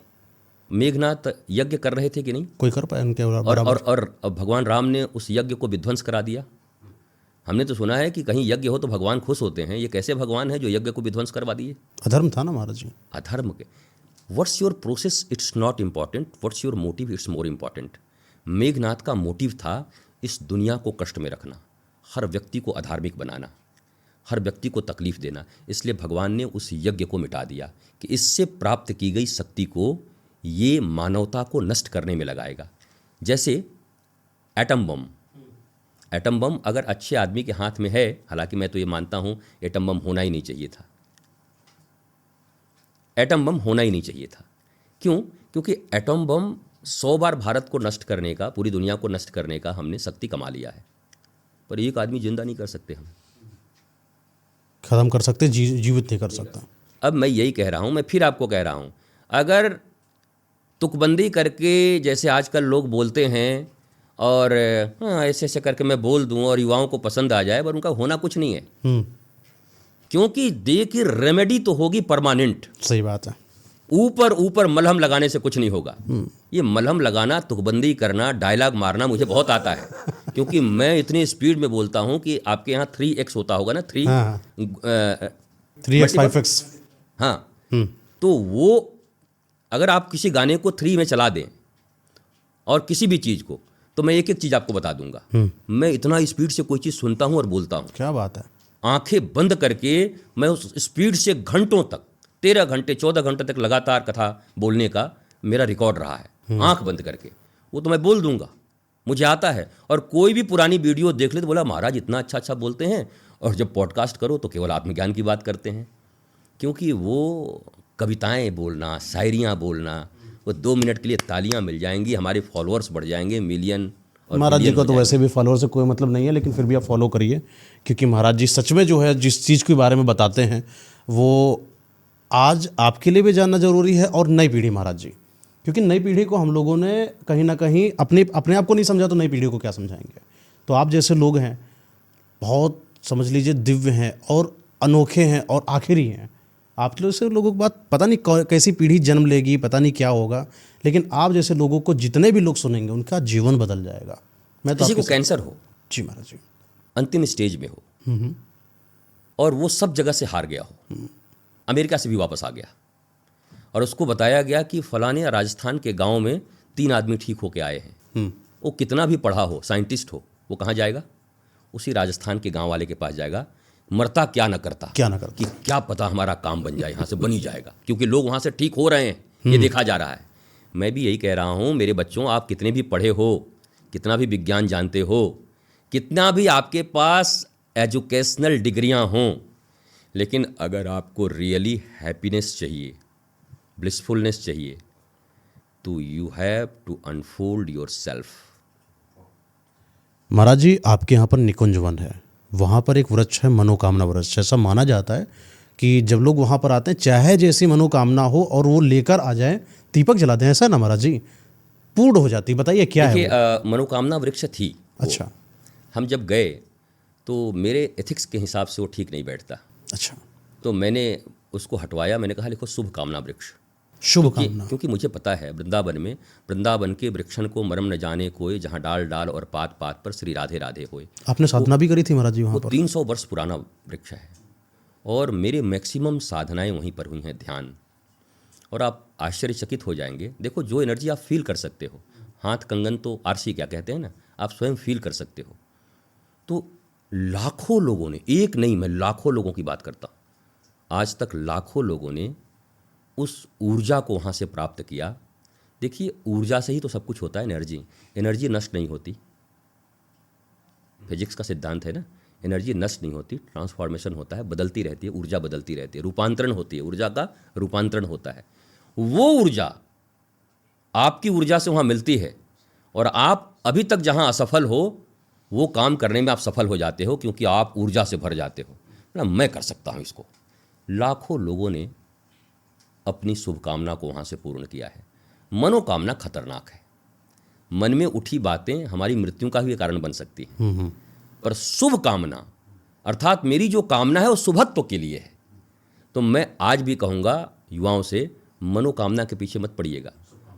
मेघनाथ यज्ञ कर रहे थे कि नहीं? कोई कर पाया उनके और भगवान राम ने उस यज्ञ को विध्वंस करा दिया। हमने तो सुना है कि कहीं यज्ञ हो तो भगवान खुश होते हैं। ये कैसे भगवान है जो यज्ञ को विध्वंस करवा दिए? अधर्म था ना महाराज जी। अधर्म के what's your process, it's not important, what's your motive, it's more important. Meghnath का मोटिव था इस दुनिया को कष्ट में रखना, हर व्यक्ति को अधार्मिक बनाना, हर व्यक्ति को तकलीफ देना। इसलिए भगवान ने उस यज्ञ को मिटा दिया कि इससे प्राप्त की गई शक्ति को ये मानवता को नष्ट करने में लगाएगा। जैसे एटम बम, एटम बम अगर अच्छे आदमी के हाथ में है, हालांकि मैं तो ये मानता हूं एटम बम होना ही नहीं चाहिए था। एटम बम होना ही नहीं चाहिए था। क्यों? क्योंकि एटम बम 100 बार भारत को नष्ट करने का, पूरी दुनिया को नष्ट करने का हमने शक्ति कमा लिया है, पर एक आदमी जिंदा नहीं कर सकते। हम खत्म कर सकते, जीवित नहीं कर सकता। अब मैं यही कह रहा हूं, मैं फिर आपको कह रहा हूं, अगर तुकबंदी करके जैसे आजकल लोग बोलते हैं और हाँ ऐसे ऐसे करके मैं बोल दूं और युवाओं को पसंद आ जाए, पर उनका होना कुछ नहीं है। क्योंकि दे की रेमेडी तो होगी परमानेंट। सही बात है। ऊपर ऊपर मलहम लगाने से कुछ नहीं होगा। ये मलहम लगाना, तुकबंदी करना, डायलॉग मारना मुझे बहुत आता है, क्योंकि मैं इतनी स्पीड में बोलता हूं कि आपके यहाँ 3x होता होगा ना, 3x 5x। हाँ, तो वो अगर आप किसी गाने को 3 में चला दें और किसी भी चीज़ को, तो मैं एक एक चीज़ आपको बता दूंगा। मैं इतना स्पीड से कोई चीज़ सुनता हूँ और बोलता हूँ, क्या बात है। आंखें बंद करके मैं उस स्पीड से घंटों तक, 13 घंटे 14 घंटे तक लगातार कथा बोलने का मेरा रिकॉर्ड रहा है, आंख बंद करके। वो तो मैं बोल दूंगा, मुझे आता है। और कोई भी पुरानी वीडियो देख ले तो बोला महाराज इतना अच्छा अच्छा बोलते हैं, और जब पॉडकास्ट करो तो केवल आत्मज्ञान की बात करते हैं। क्योंकि वो कविताएं बोलना, शायरियाँ बोलना, वो 2 मिनट के लिए तालियां मिल जाएंगी, हमारे फॉलोअर्स बढ़ जाएंगे, मिलियन और महाराज जी बिलियन का हो तो वैसे भी फॉलोअर से कोई मतलब नहीं है, लेकिन फिर भी आप फॉलो करिए, क्योंकि महाराज जी सच में जो है जिस चीज़ के बारे में बताते हैं वो आज आपके लिए भी जानना जरूरी है और नई पीढ़ी महाराज जी, क्योंकि नई पीढ़ी को हम लोगों ने कहीं ना कहीं अपने आप को नहीं समझा तो नई पीढ़ी को क्या समझाएंगे। तो आप जैसे लोग हैं बहुत समझ लीजिए दिव्य हैं और अनोखे हैं और आखिरी हैं। आप जैसे लोगों की बात पता नहीं कैसी पीढ़ी जन्म लेगी, पता नहीं क्या होगा, लेकिन आप जैसे लोगों को जितने भी लोग सुनेंगे उनका जीवन बदल जाएगा। मैं तो किसी को कैंसर हो, जी महाराज जी, अंतिम स्टेज में हो, और वो सब जगह से हार गया हो, अमेरिका से भी वापस आ गया, और उसको बताया गया कि फलाने राजस्थान के गांव में 3 आदमी ठीक होके आए हैं। वो कितना भी पढ़ा हो, साइंटिस्ट हो, वो कहाँ जाएगा? उसी राजस्थान के गांव वाले के पास जाएगा। मरता क्या न करता कि क्या पता हमारा काम बन जाए, यहाँ से बन ही जाएगा, क्योंकि लोग वहाँ से ठीक हो रहे हैं, ये देखा जा रहा है। मैं भी यही कह रहा हूँ मेरे बच्चों, आप कितने भी पढ़े हो, कितना भी विज्ञान जानते हो, कितना भी आपके पास एजुकेशनल डिग्रियाँ हों, लेकिन अगर आपको रियली हैप्पीनेस चाहिए, ब्लिसफुलनेस चाहिए, तो you have to unfold your self. महाराज जी आपके यहाँ पर निकुंज वन है, वहाँ पर एक वृक्ष है मनोकामना वृक्ष। ऐसा माना जाता है कि जब लोग वहाँ पर आते हैं चाहे जैसी मनोकामना हो और वो लेकर आ जाए, दीपक जलाते हैं, ऐसा ना महाराज जी, पूर्ण हो जाती। बताइए क्या है वो? मनोकामना वृक्ष थी। अच्छा। हम जब गए तो मेरे एथिक्स के हिसाब से वो ठीक नहीं बैठता। अच्छा। तो मैंने उसको हटवाया, मैंने कहा लिखो शुभ कामना वृक्ष। शुभ कामना। क्योंकि मुझे पता है वृंदावन के वृक्षण को मरम न जाने कोई, जहाँ डाल डाल और पात पात पर श्री राधे राधे होए। आपने साधना भी करी थी महाराज जी वहाँ पर? 300 वर्ष पुराना वृक्ष है, और मेरे मैक्सिमम साधनाएं वहीं पर हुई हैं, ध्यान। और आप आश्चर्यचकित हो जाएंगे। देखो, जो एनर्जी आप फील कर सकते हो, हाथ कंगन तो आरसी क्या कहते हैं ना, आप स्वयं फील कर सकते हो। तो लाखों लोगों ने, एक नहीं, मैं लाखों लोगों की बात करता हूँ, आज तक लाखों लोगों ने उस ऊर्जा को वहाँ से प्राप्त किया। देखिए, ऊर्जा से ही तो सब कुछ होता है। एनर्जी नष्ट नहीं होती, फिजिक्स का सिद्धांत है ना, एनर्जी नष्ट नहीं होती, ट्रांसफॉर्मेशन होता है, बदलती रहती है, ऊर्जा बदलती रहती है, रूपांतरण होती है, ऊर्जा का रूपांतरण होता है। वो ऊर्जा आपकी ऊर्जा से वहाँ मिलती है, और आप अभी तक जहाँ असफल हो वो काम करने में आप सफल हो जाते हो, क्योंकि आप ऊर्जा से भर जाते हो ना, मैं कर सकता हूँ इसको। लाखों लोगों ने अपनी शुभकामना को वहाँ से पूर्ण किया है। मनोकामना खतरनाक है। मन में उठी बातें हमारी मृत्यु का भी कारण बन सकती हैं। पर शुभ कामना, अर्थात मेरी जो कामना है वो शुभत्व के लिए है। तो मैं आज भी कहूँगा युवाओं से, मनोकामना के पीछे मत पड़िएगा,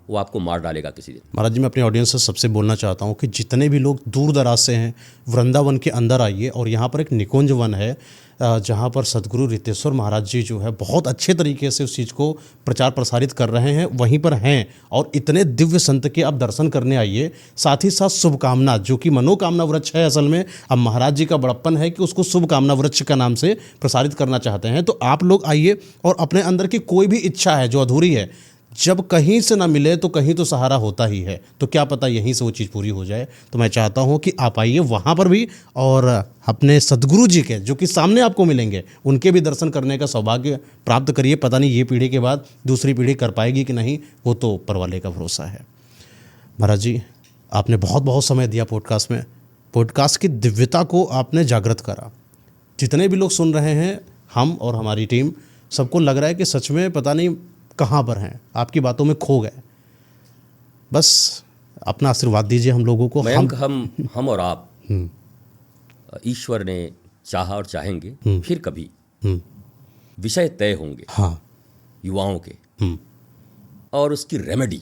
वो आपको मार डालेगा किसी दिन। महाराज जी, मैं अपने ऑडियंस से सबसे बोलना चाहता हूँ कि जितने भी लोग दूर दराज से हैं, वृंदावन के अंदर आइए, और यहाँ पर एक निकुंज वन है जहाँ पर सदगुरु रितेश्वर महाराज जी जो है बहुत अच्छे तरीके से उस चीज़ को प्रचार प्रसारित कर रहे हैं, वहीं पर हैं, और इतने दिव्य संत के आप दर्शन करने आइए। साथ ही साथ शुभकामना, जो कि मनोकामना वृक्ष है असल में, अब महाराज जी का बड़प्पन है कि उसको शुभकामना वृक्ष का नाम से प्रसारित करना चाहते हैं। तो आप लोग आइए, और अपने अंदर की कोई भी इच्छा है जो अधूरी है, जब कहीं से ना मिले तो कहीं तो सहारा होता ही है, तो क्या पता यहीं से वो चीज़ पूरी हो जाए। तो मैं चाहता हूँ कि आप आइए वहाँ पर भी, और अपने सदगुरु जी के जो कि सामने आपको मिलेंगे, उनके भी दर्शन करने का सौभाग्य प्राप्त करिए। पता नहीं ये पीढ़ी के बाद दूसरी पीढ़ी कर पाएगी कि नहीं, वो तो ऊपर वाले का भरोसा है। महाराज जी, आपने बहुत बहुत समय दिया पॉडकास्ट में, पॉडकास्ट की दिव्यता को आपने जागृत करा। जितने भी लोग सुन रहे हैं, हम और हमारी टीम, सबको लग रहा है कि सच में पता नहीं कहाँ पर हैं, आपकी बातों में खो गए। बस अपना आशीर्वाद दीजिए हम लोगों को। हम और आप, ईश्वर ने चाहा और चाहेंगे, फिर कभी विषय तय होंगे। हाँ। युवाओं के, और उसकी रेमेडी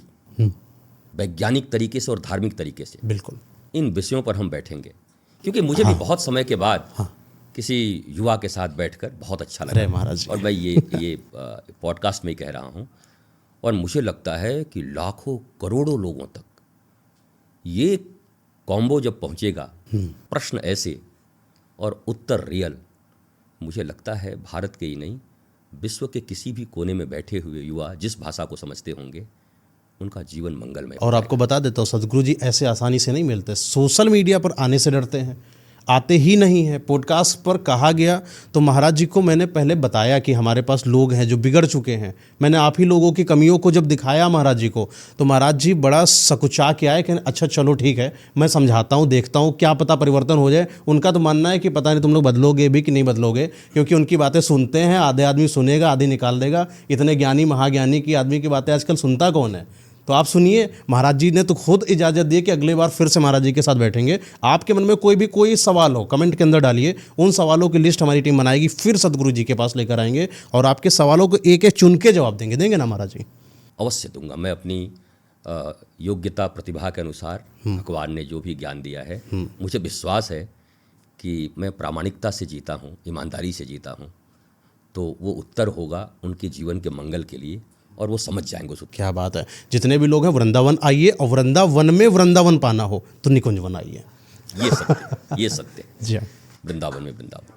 वैज्ञानिक तरीके से और धार्मिक तरीके से, बिल्कुल इन विषयों पर हम बैठेंगे। क्योंकि मुझे भी बहुत समय के बाद किसी युवा के साथ बैठकर बहुत अच्छा अरे लगा। महाराज जी। और मैं ये पॉडकास्ट में ही कह रहा हूँ, और मुझे लगता है कि लाखों करोड़ों लोगों तक ये कॉम्बो जब पहुँचेगा, प्रश्न ऐसे और उत्तर रियल, मुझे लगता है भारत के ही नहीं, विश्व के किसी भी कोने में बैठे हुए युवा जिस भाषा को समझते होंगे, उनका जीवन मंगलमय। और आपको बता देता हूँ सदगुरु जी ऐसे आसानी से नहीं मिलते, सोशल मीडिया पर आने से डरते हैं, आते ही नहीं है। पॉडकास्ट पर कहा गया तो महाराज जी को मैंने पहले बताया कि हमारे पास लोग हैं जो बिगड़ चुके हैं। मैंने आप ही लोगों की कमियों को जब दिखाया महाराज जी को, तो महाराज जी बड़ा सकुचा के आए कि अच्छा चलो ठीक है, मैं समझाता हूँ, देखता हूँ, क्या पता परिवर्तन हो जाए। उनका तो मानना है कि पता नहीं तुम लोग बदलोगे भी कि नहीं बदलोगे, क्योंकि उनकी बातें सुनते हैं, आधे आदमी सुनेगा, आधे निकाल देगा। इतने ज्ञानी महाज्ञानी की आदमी की बातें आजकल सुनता कौन है? तो आप सुनिए, महाराज जी ने तो खुद इजाज़त दी कि अगली बार फिर से महाराज जी के साथ बैठेंगे। आपके मन में कोई सवाल हो, कमेंट के अंदर डालिए, उन सवालों की लिस्ट हमारी टीम बनाएगी, फिर सदगुरु जी के पास लेकर आएंगे और आपके सवालों को एक एक चुन के जवाब देंगे ना महाराज जी? अवश्य दूंगा। मैं अपनी योग्यता प्रतिभा के अनुसार भगवान ने जो भी ज्ञान दिया है, मुझे विश्वास है कि मैं प्रामाणिकता से जीता हूँ, ईमानदारी से जीता हूँ, तो वो उत्तर होगा उनके जीवन के मंगल के लिए, और वो समझ जाएंगे उसको। क्या बात है। जितने भी लोग हैं वृंदावन आइए, और वृंदावन में वृंदावन पाना हो तो निकुंज वन आइए। ये सत्य, ये सत्य। जी हाँ। वृंदावन में वृंदावन।